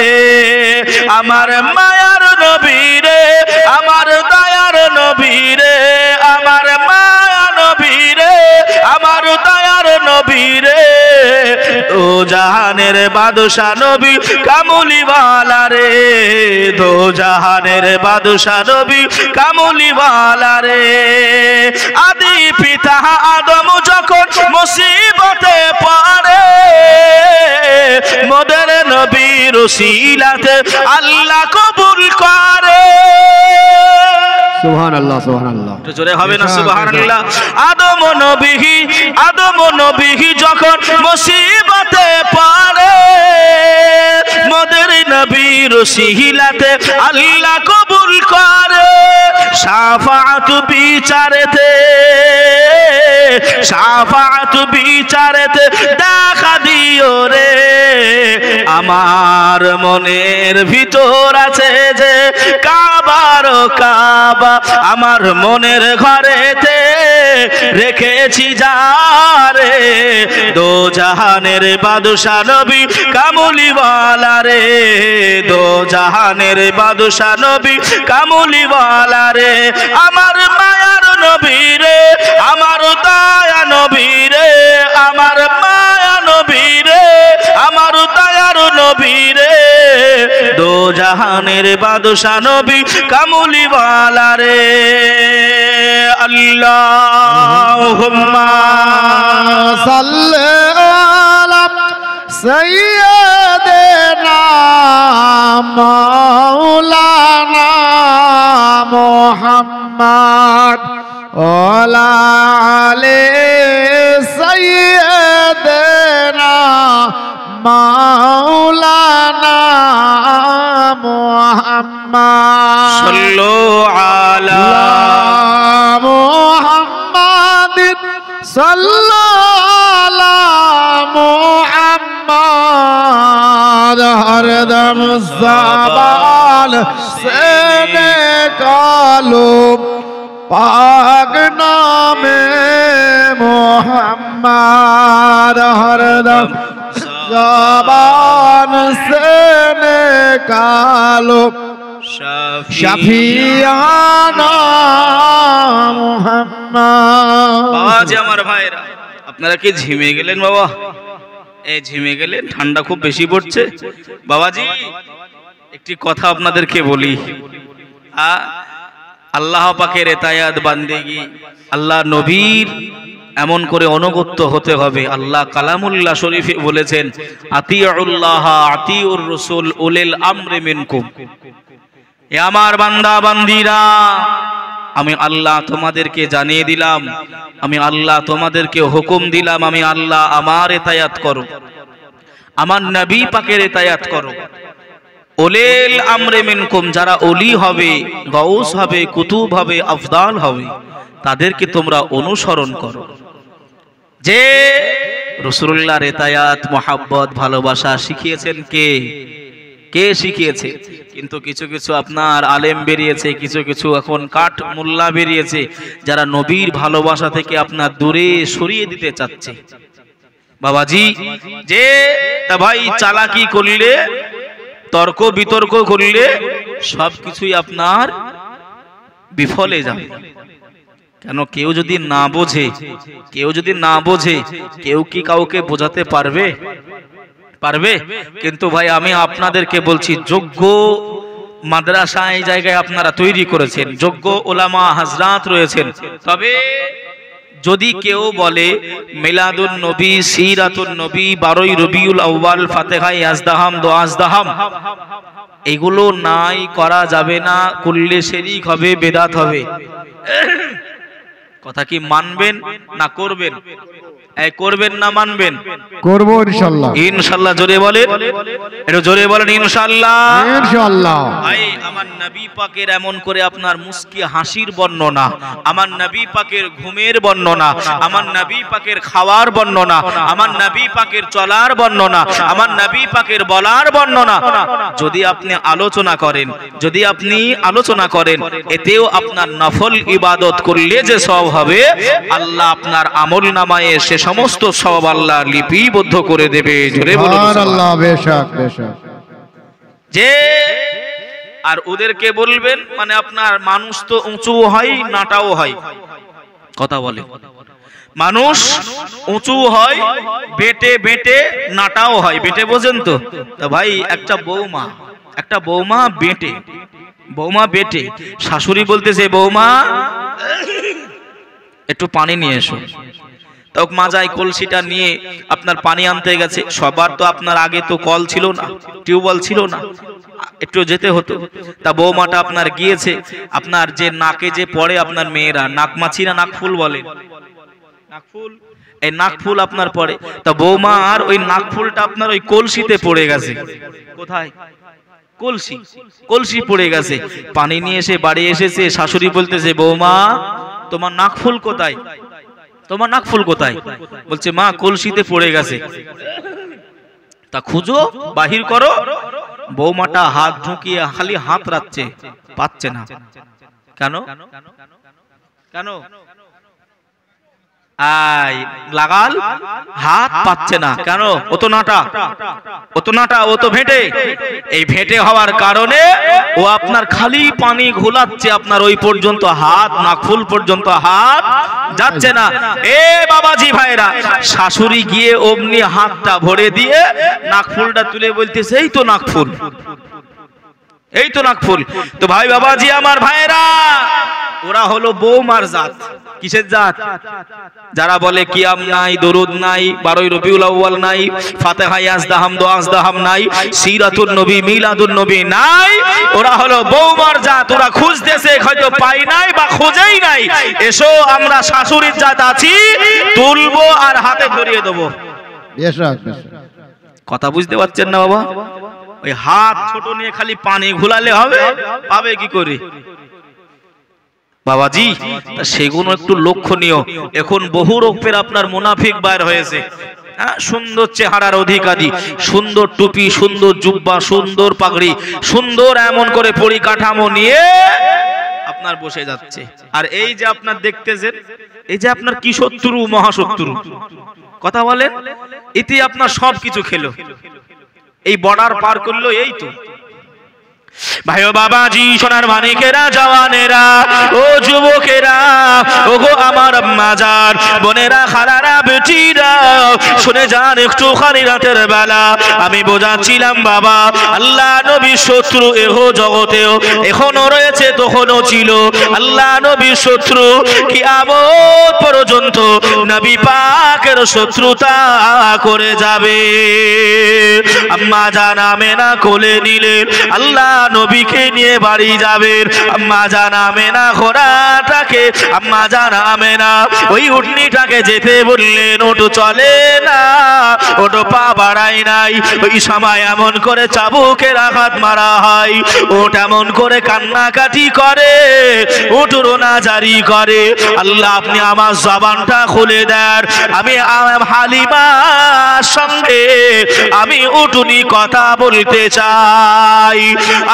Speaker 1: আমার মায়ার নবী রে, আমার দয়ার নবী রে, আমার মায়া নবী রে, আমার দয়ার নবী রে, দো জাহানের বাদশা নবী কামলিওয়ালা রে, দো জাহানের বাদশা নবী কামলিওয়ালা রে। আদি পিতা আদম যখন মুসিবতে পড়ে, মোদের নবীর ওসিলাতে আল্লাহ কবুল করে।
Speaker 4: সুবহানাল্লাহ সুবহানাল্লাহ,
Speaker 1: জোরে হবে না সুবহানাল্লাহ। আদম নবী যখন মুসিবতে পড়ে, মোদের নবীর ওসিলাতে আল্লাহ কবুল করে। শাফাআত বিচারেতে দেখা দিও রে, আমার মনের ভিতর আছে যে কাবার কাবা, আমার মনের ঘরেতে রেখেছি যারে, দো জাহানের বাদশা নবী কামলিওয়ালা রে, দো জাহানের বাদশা নবী কামলিওয়ালা রে, আমার মায়ার নবী রে, আমার দয়া নবী রে, আমার মায়া নবী রে, আমার দয়ার নবী রে, দো জাহানের বাদশা নবী কামলিওয়ালা রে। আল্লাহুম্মা
Speaker 4: সাল্লি আলা সাইয়্যিদিনা মাওলানা মুহাম্মদ ওয়ালা আলি সাইয়্যিদিনা মাওলানা মুহাম্মদ
Speaker 1: সাল্লু আলা
Speaker 4: মুহাম্মাদিন সাল্লাল্লাহু মুহাম্মদ হরদম ज़बान से निकालो पाक नामे मुहम्मद हरदम ज़बान से निकालो शफियाना मुहम्मद।
Speaker 1: বাবাজি আমার ভাইরা, আপনারা কি ঝিমে গেলেন বাবা? এই ঝিমে গেলেন, ঠান্ডা খুব বেশি পড়ছে। বাবাজি একটি কথা আপনাদেরকে বলি, আল্লাহ পাকের এতায়াত বান্দেগি, আল্লাহ নবীর এমন করে অনুগত্য হতে হবে। আল্লাহ কালামুল্লাহ শরীফে বলেছেন, আতিউল্লাহ আতিউর রাসূল উলিল আমরি মিনকুম। এ আমার বান্দা বান্দিরা, আমি আল্লাহ তোমাদেরকে জানিয়ে দিলাম, আমি আল্লাহ তোমাদেরকে হুকুম দিলাম, আমি আল্লাহ আমার এতায়াত করো, আমার নবী পাকের এতায়াত করো। উলিল আমরি মিনকুম, যারা ওলি হবে, গাউস হবে, কুতুব হবে, আফদাল হবে, তাদেরকে তোমরা অনুসরণ করো। যে রাসূলুল্লাহর এতায়াত মুহাব্বত ভালোবাসা শিখিয়েছেন কে? কে শিখিয়েছে? কিন্তু কিছু কিছু আপনার আলেম বেরিয়েছে, কিছু কিছু এখন কাঠ মোল্লা বেরিয়েছে, যারা নবীর ভালোবাসা থেকে আপনার দূরে সরিয়ে দিতে চাচ্ছে। বাবাজি যে তা ভাই চালাকি করলে, তর্ক বিতর্ক করলে সবকিছুই আপনার বিফলে যাবে। কেন? কেউ যদি না বোঝে, কেউ কি কাউকে বোঝাতে পারবে? কিন্তু ভাই আমি আপনাদেরকে বলছি, যোগ্য মাদ্রাসা এই জায়গায় আপনারা তৈরি করেছেন, যোগ্য ওলামা হাজরাত রয়েছেন, তবে যদি কেউ বলে মিলাদুন নবী, সিরাতুন নবী, 12ই রবিউল আউয়াল, ফাতিহা, ইয়াজদাহাম, দোয়াজদাহাম, এগুলো নাই করা যাবে না, করলে শিরক হবে, বেদাত হবে। কথা কি মানবেন না করবেন? এই করবেন না মানবেন?
Speaker 4: করব ইনশাআল্লাহ।
Speaker 1: ইনশাআল্লাহ জোরে বলেন, একটু জোরে বলেন ইনশাআল্লাহ।
Speaker 4: ইনশাআল্লাহ।
Speaker 1: ভাই আমার নবী পাকের এমন করে আপনার মুস্কি হাসির বর্ণনা, আমার নবী পাকের ঘুমের বর্ণনা, আমার নবী পাকের খাওয়ার বর্ণনা, আমার নবী পাকের চলার বর্ণনা, আমার নবী পাকের বলার বর্ণনা যদি আপনি আলোচনা করেন, যদি আপনি আলোচনা করেন, এতেও আপনার নফল ইবাদত করলে যে সওয়াব হবে, আল্লাহ আপনার আমল নামায়ে সে সমস্ত সওয়াব আল্লাহ লিপিবদ্ধ করে দেবে। জোরে বলুন
Speaker 4: সুবহানাল্লাহ। বেশক বেশক।
Speaker 1: যে আর ওদেরকে বলবেন মানে আপনার মানুষ তো উঁচু হয়, নাটাও হয়। কথা বলে মানুষ উঁচু হয়, বেটে বেটে নাটাও হয়। বেটে বোঝেন তো? ভাই একটা বৌমা বেটে, বৌমা বেটে, শাশুড়ি বলতেছে বৌমা একটু পানি নিয়ে এসো। তো মাজায় কলসিটা নিয়ে আপনার পানি আনতে গেছে। সবার তো আপনার আগে তো কল ছিল না, টিউবওয়েল ছিল না, একটু যেতে হতো। তা বৌমাটা আপনার গিয়েছে, আপনার যে নাকে যে পড়ে আপনার মেয়েরা, নাকমাছি না নাকফুল বলে, নাকফুল, এই নাকফুল আপনার পড়ে। তা বৌমা আর ওই নাকফুলটা আপনার ওই কলসিতে পড়ে গেছে। কোথায়? কলসি, কলসি পড়ে গেছে। পানি নিয়ে এসে বাড়ি এসেছে, শাশুড়ি বলতেছে বৌমা তোমার নাকফুল কোথায়? তোমার নাকফুল কোথায়? বলছে মা কলসিতে পড়ে গেছে। তা খুঁজো, বাহির করো। বৌমাটা হাত ঢুকিয়ে খালি হাত রাখছে, পাচ্ছে না। কেন? কেন? আই লাগাল হাত পাচ্ছে না কেন? ও তো নাটা, ও তো নাটা, ও তো ভেটে। এই ভেটে হওয়ার কারণে ও আপনার খালি পানি ঘোলাচ্ছে, আপনার ওই পর্যন্ত হাত, নাকফুল পর্যন্ত হাত যাচ্ছে না। এ বাবাজি ভাইরা, শাশুড়ি গিয়ে অমনি হাতটা ভরে দিয়ে নাকফুলটা তুলে বলতেছে এই তো নাকফুল, এই তো নাকফুল। তো ভাই বাবাজি আমার ভাইরা, ওরা হলো বৌমার জাত। কিসের জাত? যারা বলে কিয়াম নাই, দরুদ নাই, 12ই রবিউল আউয়াল নাই, ফাতিহা, ইয়াজদাহাম, দোয়াজদাহাম নাই, সিরাতুন নবী, মিলাদুন নবী নাই, ওরা হলো বৌমার জাত। ওরা খুঁজতেছে, হয়তো পাই নাই বা খোঁজেই নাই। এসো আমরা শাশুড়ির জাত আছি, তুলবো আর হাতে ধরিয়ে দেবো।
Speaker 4: বেশক বেশক।
Speaker 1: কথা বুঝতে পারছেন না বাবা? ওই হাত ছোট নিয়ে খালি পানি ঘোলালে হবে? পাবে কি করে বাবাজি? সেগুলো একটু লক্ষণীয়। এখন বহু রূপের আপনার মুনাফিক বাইর হয়েছে। সুন্দর চেহারার অধিকারী, সুন্দর টুপি, সুন্দর জুব্বা, সুন্দর পাগড়ি, সুন্দর এমন করে পরিকাঠামো নিয়ে আপনার বসে যাচ্ছে। আর এই যে আপনার দেখতেছেন, এই যে আপনার কি শত্রু, মহাশত্রু। কথা বলেন, এতে আপনার সব কিছু খেলো, এই বর্ডার পার করলো। এই তো ভাই ও বাবাজি, সোনার মানিকেরা, জওয়ানেরা, ও যুবকেরা, ও গো আমার আম্মাজান, বোনেরা, খালারা, বেটিরা, শুনে যান একটু খানি রাতের বেলা আমি বোঝাচ্ছিলাম বাবা, আল্লাহ নবীর শত্রু এহ জগতেও এখনো রয়েছে, তখনও ছিল। আল্লাহ নবীর শত্রু কিয়ামত পর্যন্ত নবী পাকের শত্রুতা করে যাবে। আম্মা জান আমেনা কোলে নিলেন, আল্লাহ নবীকে নিয়ে বাড়ি যাবেন। আম্মা জান আমেনা ঘোড়াটাকে, আম্মা জান আমেনা ওই উটনিটাকে যেতে বললেন। ওটো চলে না, ওটো পা বাড়াই নাই। ওই সময় এমন করে চাবুকের আঘাত মারা হয়, ওট এমন করে কান্নাকাটি করে, ওট রোনা জারি করে। আল্লাহ আপনি আমার জবানটা খুলে দেন, আমি হালিমার সঙ্গে আমি উটুনি কথা বলতে চাই।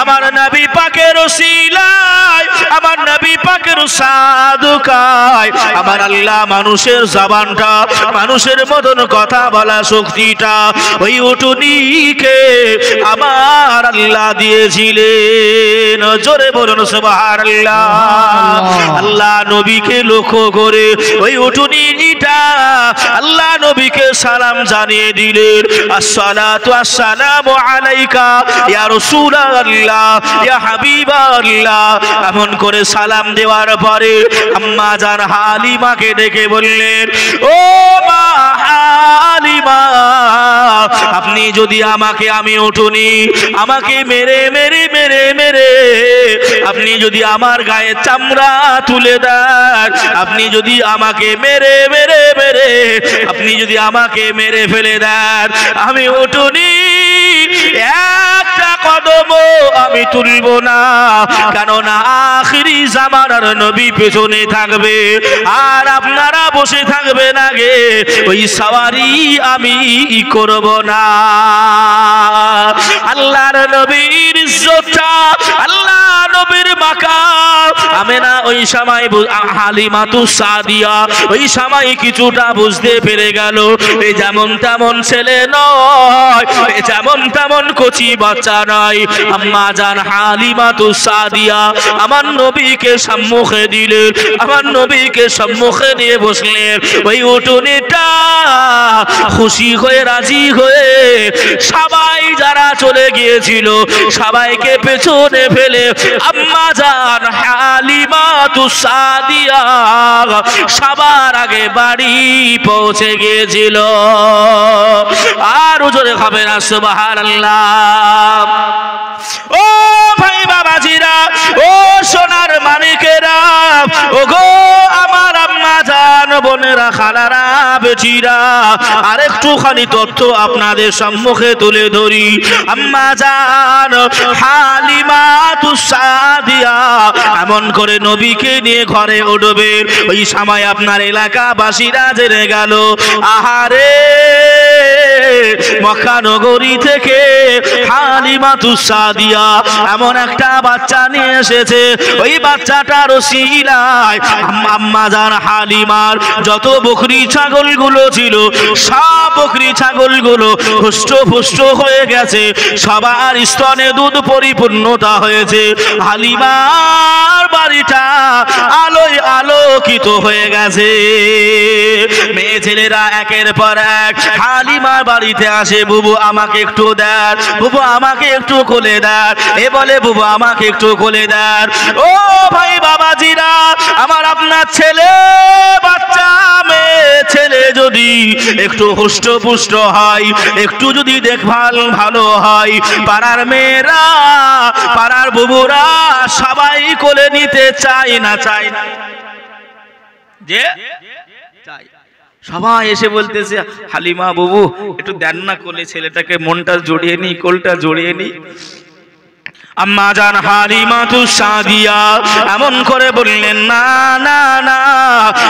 Speaker 1: আমার নবী পাকের ওসিলায়, আমার নবী পাকের সাদকায় আমার আল্লাহ মানুষের জবানটা, মানুষের মতন কথা বলা শক্তিটা ওই উটুনিকে আমার আল্লাহ দিয়েছিলেন। জোরে বলুন সুবহানাল্লাহ। আল্লাহ নবীকে লক্ষ্য করে ওই উটুনিটা আল্লাহ নবীকে সালাম জানিয়ে দিলেন, আসসালাতু আসসালামু আলাইকা ইয়া রাসূলুল্লাহ। রাসূলুল্লাহ ইয়া হাবিবাল্লাহ এমন করে সালাম দেওয়ার পরে আম্মা জান হালিমাকে ডেকে বললেন, ও মা হালিমা, আপনি যদি আমাকে, আমি উঠুনি, আমাকে মেরে মেরে মেরে মেরে আপনি যদি আমার গায়ে চামড়া তুলে দেন, আপনি যদি আমাকে মেরে মেরে মেরে আপনি যদি আমাকে মেরে ফেলে দেন, আমি উঠুনি একটা কদম আমি তুলব না, কেননা আখিরি জামানার নবী পেছনে থাকবে আর আপনারা বসে থাকবেন আগে, ওই সওয়ারি আমি করব না। আল্লাহর নবীর ইজ্জতটা, আল্লাহ নবীর মাকাম আমেনা ওই সময় হালিমাতুস সাদিয়া ওই সময় কিছুটা বুঝতে পেরে গেল, এই যেমন তেমন ছেলে নয়, এই যেমন তেমন কচি বাচ্চা নয়। আম্মা জান হালিমাতুস সাদিয়া আমার নবীকে সম্মুখে দিলেন, আমার নবীকে সম্মুখে নিয়ে বসলেন। ওই উটুনিটা খুশি হয়ে রাজি হয়ে সবাই যারা চলে গিয়েছিল সবাইকে পেছনে ফেলে আম্মা জান হালিমাতুস সাদিয়া সবার আগে বাড়ি পৌঁছে গিয়েছিল। আর জোরে হবে না সুবহানাল্লাহ। ও ভাই বাবাজিরা, ও সোনার মানিকেরা, ও গো আমার আম্মা জান বোনেরা, খালারা, বেটিরা, আরেকটুখানি তথ্য আপনাদের সম্মুখে তুলে ধরি। আম্মা জান হালিমাতুস সাদিয়া এমন করে নবীকে নিয়ে ঘরে উঠবে, ওই সময় আপনার এলাকাবাসীরা জেনে গেল, আহারে মক্কা নগরী থেকে হালিমাতুস সাদিয়া এমন একটা বাচ্চা নিয়ে এসেছে। ওই বাচ্চাটার ওসিলায় আম্মা জান হালিমার যত বকরি ছাগলগুলো ছিল সব বকরি ছাগলগুলো হুষ্ট হয়ে গেছে, সবার স্তনে দুধ পরিপূর্ণতা হয়েছে। হালিমার বাড়িটা আলোয় আলোকিত হয়ে গেছে। মেয়ে ছেলেরা একের পর এক হালিমার বাড়িতে আসে, বুবু আমাকে একটু দেন, বুবু আমাকে একটু কোলে দেন, এ বলে বুবু আমাকে একটু কোলে দেন। ও ভাই বাবাজিরা, আমার আপনার ছেলে বাচ্চা মেয়ে ছেলে যদি একটু হুষ্টপুষ্ট হয়, একটু যদি দেখভাল ভালো হয়, পাড়ার মেয়েরা পাড়ার বুবুরা সবাই কোলে নিতে চায় না, চায় না যে চাই। সবাই এসে বলতেছে, হালিমা বুবু একটু দেন না কোলে, ছেলেটাকে মনটা জড়িয়ে নি, কোলটা জড়িয়ে নি। আম্মা জান হালিমাতুস সাদিয়া এমন করে বললেন, না না না,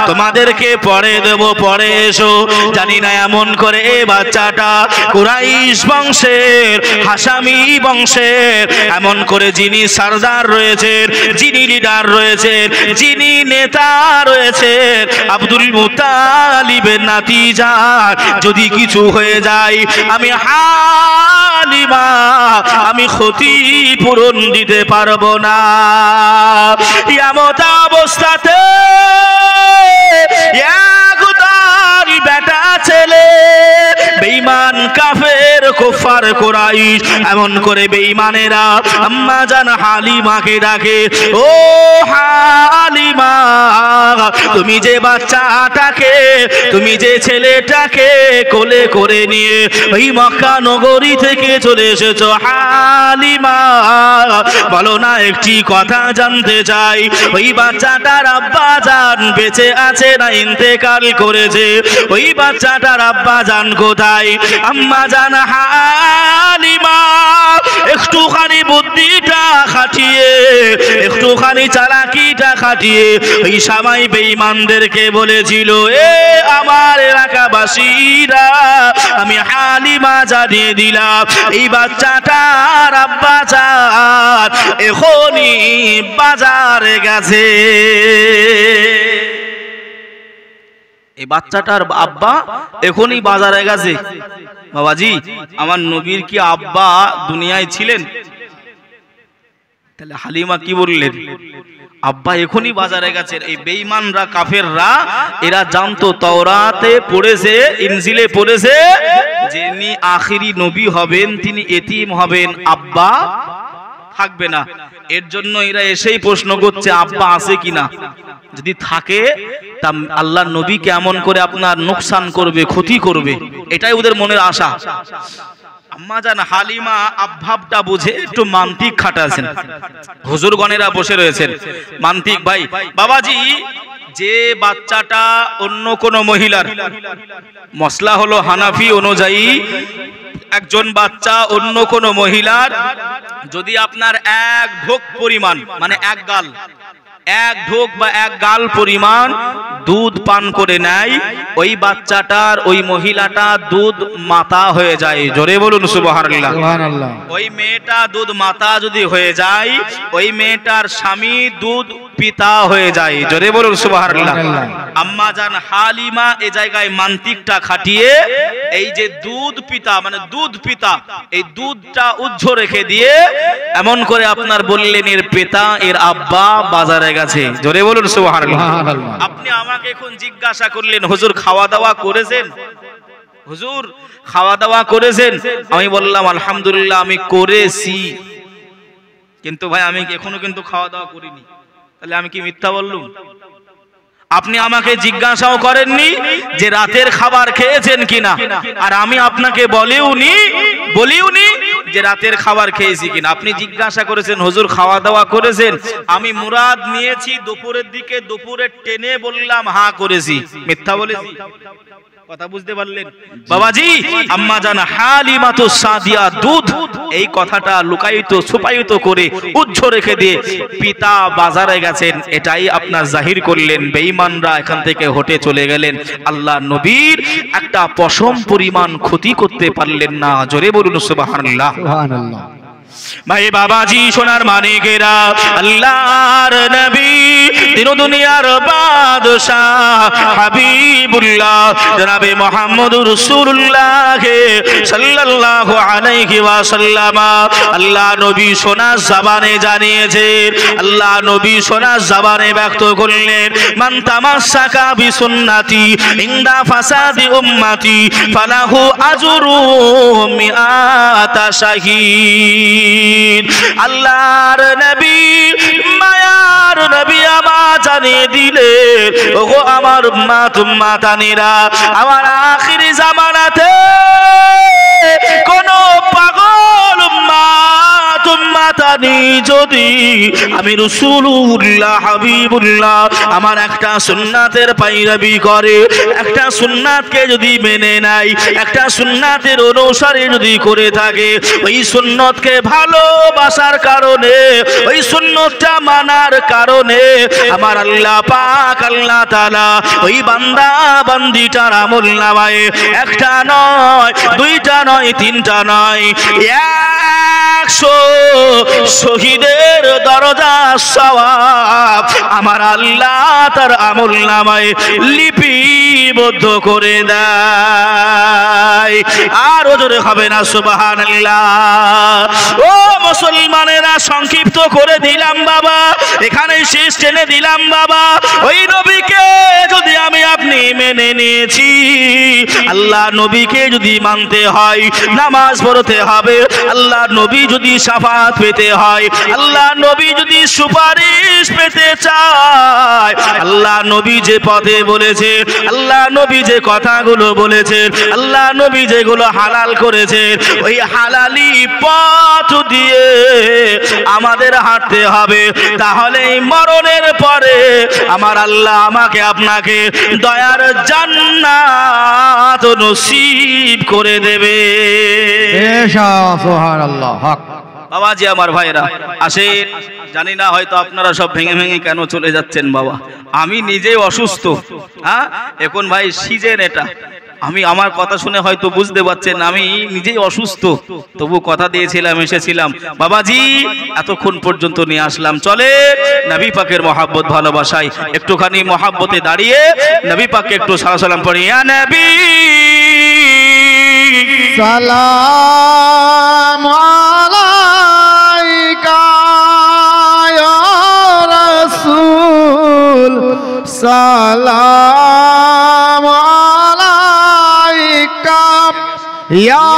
Speaker 1: তোমাদেরকে পরে দেব, পরে এসো। জানি না এমন করে এই বাচ্চাটা কুরাইশ বংশের, হাসামি বংশের, এমন করে যিনি সরদার রয়েছেন, যিনি লিডার রয়েছেন, যিনি নেতা রয়েছেন, আব্দুল মুত্তালিবের নাতি যার যদি কিছু হয়ে যায়, আমি হালিমা আমি ক্ষতিপূরণ দিতে পারবো না। এমত অবস্থাতে বেটা ছেলে বেঈমান কাফের কুফার কুরাইশ এমন করে বেঈমানেরা আম্মা জান হালিমাকে ডাকে, ও হালিমা, তুমি যে বাচ্চাটাকে, তুমি যে ছেলেটাকে কোলে করে নিয়ে ওই মক্কা নগরী থেকে চলে এসেছো, হালিমা বলো না একটি কথা জানতে চাই, ওই বাচ্চাটার আব্বা জান বেঁচে আছে না ইন্তেকাল করেছে? ওই বাচ্চাটার আব্বা জান কোথায়? আম্মা জান হালিমা একটুখানি বুদ্ধিটা খাটিয়ে, একটুখানি চালাকিটা খাটিয়ে ওই সময় বেঈমানদেরকে বলেছিল, এ আমার এলাকাবাসীরা, আমি হালিমা জানিয়ে দিলাম এই বাচ্চাটার আব্বা জান এখনই বাজারে গেছে। এই বাচ্চাটার আব্বা এখনই বাজারে গেছে। বাবাজি, আমার নবীর কি আব্বা দুনিয়ায় ছিলেন? তাহলে হালিমা কি বললেন? আব্বা এখনই বাজারে গেছেন। এই বেঈমানরা কাফেররা এরা জানতো, তাওরাতে পড়েছে, ইনজিলে পড়েছে, যিনি আখিরি নবী হবেন তিনি এতিম হবেন, আব্বা থাকবে না। এর জন্য এরা এসেই প্রশ্ন করছে আব্বা আছে কিনা, যদি থাকে তা আল্লাহর নবী কেমন করে আপনার নোকসান করবে, ক্ষতি করবে, এটাই ওদের মনের আশা। আম্মা জান হালিমা আভাবটা বুঝে একটু মান্তিক খাটাছেন, হুজুরগণেরা বসে রয়েছেন। মান্তিক ভাই, বাবাজি যে বাচ্চাটা অন্য কোন মহিলার, মশলা হলো হানাফি অনুযায়ী একজন বাচ্চা অন্য কোন মহিলার যদি আপনার এক ঢোক পরিমাণ মানে এক ঢোক বা এক গাল পরিমাণ দুধ পান করে নেয়, ওই বাচ্চাটার ওই মহিলাটা দুধ মাতা হয়ে যায়। জোরে বলুন সুবহানাল্লাহ।
Speaker 4: সুবহানাল্লাহ।
Speaker 1: ওই মেয়েটা দুধ মাতা যদি হয়ে যায়, ওই মেয়েটার স্বামী দুধ পিতা হয়ে যায়। জোরে বলুন সুবহানাল্লাহ। আম্মা জান হালিমা এই জায়গায় মান্তিকটা খাটিয়ে এই যে দুধ পিতা মানে দুধ পিতা, এই দুধটা উজ্জ রেখে দিয়ে এমন করে আপনার বললেন এর পিতা এর আব্বা বাজারে গেছে। জোরে বলুন সুবহানাল্লাহ। আপনি আমাকে এখন জিজ্ঞাসা করলেন হুজুর খাওয়া দাওয়া করেছেন, হুজুর খাওয়া দাওয়া করেছেন? আমি বললাম আলহামদুলিল্লাহ আমি করেছি, কিন্তু ভাই আমি এখনো কিন্তু খাওয়া দাওয়া করিনি। তাহলে আমি কি মিথ্যা বললুম? আপনি আমাকে জিজ্ঞাসাও করেননি যে রাতের খাবার খেয়েছেন কিনা, আর আমি আপনাকে বলিওনি যে রাতের খাবার খেয়েছি কিনা। আপনি জিজ্ঞাসা করেছেন হুজুর খাওয়া দাওয়া করেছেন, আমি মুরাদ নিয়েছি দুপুরের দিকে, দুপুরের টেনে বললাম হ্যাঁ করেছি। মিথ্যা বলেছি? কথা বুঝতে পারলেন বাবাজি? আম্মা জান হালিমাতু সাদিয়া দুধ এই কথাটা লুকায়িত ছুপায়িত করে উজ্জ রেখে দিয়ে পিতা বাজারে গেছেন, এটাই আপনার জাহির করলেন। বেঈমানরা এখান থেকে হটে চলে গেলেন, আল্লাহ নবীর একটা পশম পরিমাণ ক্ষতি করতে পারলেন না। জোরে বলুন সুবহানাল্লাহ।
Speaker 4: সুবহানাল্লাহ।
Speaker 1: ভাই বাবাজি সোনার মানিকেরা, আল্লাহর নবী তিন দুনিয়ার বাদশাহ হাবিবুল্লাহ জনাবে মুহাম্মদুর রাসূলুল্লাহ সাল্লাল্লাহু আলাইহি ওয়াসাল্লাম আল্লাহ নবী সোনার জবানে জানিয়েছেন, আল্লাহ নবী সোনার জবানে ব্যক্ত করলেন, মান তামাসসাকা বিসুন্নতি ইনদা ফাসাদি উম্মতি ফালাহু আজরু মিআতা শাহীদ। আল্লাহর নবী মায়ার নবী আমার জানিয়ে দিলে, ওগো আমার উম্মত উম্মাতানিরা, আমার আখিরি জামানাতে কোন পাগল উম্মত উম্মাতানি যদি আমি রাসূলুল্লাহ হাবিবুল্লাহ আমার একটা সুন্নাতের পায়রাবি করে, একটা সুন্নাতকে যদি মেনে নেয়, একটা সুন্নাতের অনুসারে যদি করে থাকে, ওই সুন্নতকে ভালোবাসার কারণে, ওই সুন্নতটা মানার কারণে আমার আল্লাহ পাক আল্লাহ তাআলা ওই বান্দা বান্দিটার আমলনামায় একটা নয়, দুইটা নয়, তিনটা নয়, 100 শহীদের দরজা সওয়াব আমার আল্লাহ তার আমলনামায় লিপিবদ্ধ করে দেয়। আর জোরে হবে না সুবহানাল্লাহ। ও মুসলমানেরা, সংক্ষিপ্ত করে দিলাম বাবা, এখানে শেষ টেনে দিলাম বাবা। ওই নবীকে যদি আমি আপনি মেনে নিয়েছি, আল্লাহ নবীকে যদি মানতে হয় নামাজ পড়তে হবে, আল্লাহ নবী যদি শাফাত পেতে হয়, আল্লাহ নবী যদি সুপারিশ পেতে চায়, আল্লাহ নবী যে পথে বলেছে, আল্লাহ নবী যে কথাগুলো বলেছেন, আল্লাহ নবী যেগুলো হালাল করেছেন, ওই হালালি পথ দিয়ে আমাদের হাঁটতে হবে। তাহলে মরণের পরে আমার আল্লাহ আমাকে আপনাকে দয়ার জান্নাত নসিব করে দেবে।
Speaker 4: সুবহানাল্লাহ। হক
Speaker 1: বাবাজি আমার ভাইরা আসেন, জানি না হয়তো আপনারা সব ভেঙে ভেঙে কেন চলে যাচ্ছেন বাবা। আমি নিজেই অসুস্থ, হ্যাঁ এখন ভাই সিজন এটা, আমি আমার কথা শুনে হয়তো বুঝতে পারছেন আমি নিজেই অসুস্থ, তবু কথা দিয়েছিলাম এসেছিলাম। বাবাজি এতক্ষণ পর্যন্ত নিয়ে আসলাম, চলে নবী পাকের মহাব্বত ভালোবাসায় একটুখানি মহাব্বতে দাঁড়িয়ে নবী পাককে একটু সালাম সালাম পড়ি। ইয়া নবী
Speaker 4: সালাম আলাইকা ইয়া রাসূল, সালাম আলাইকা ইয়া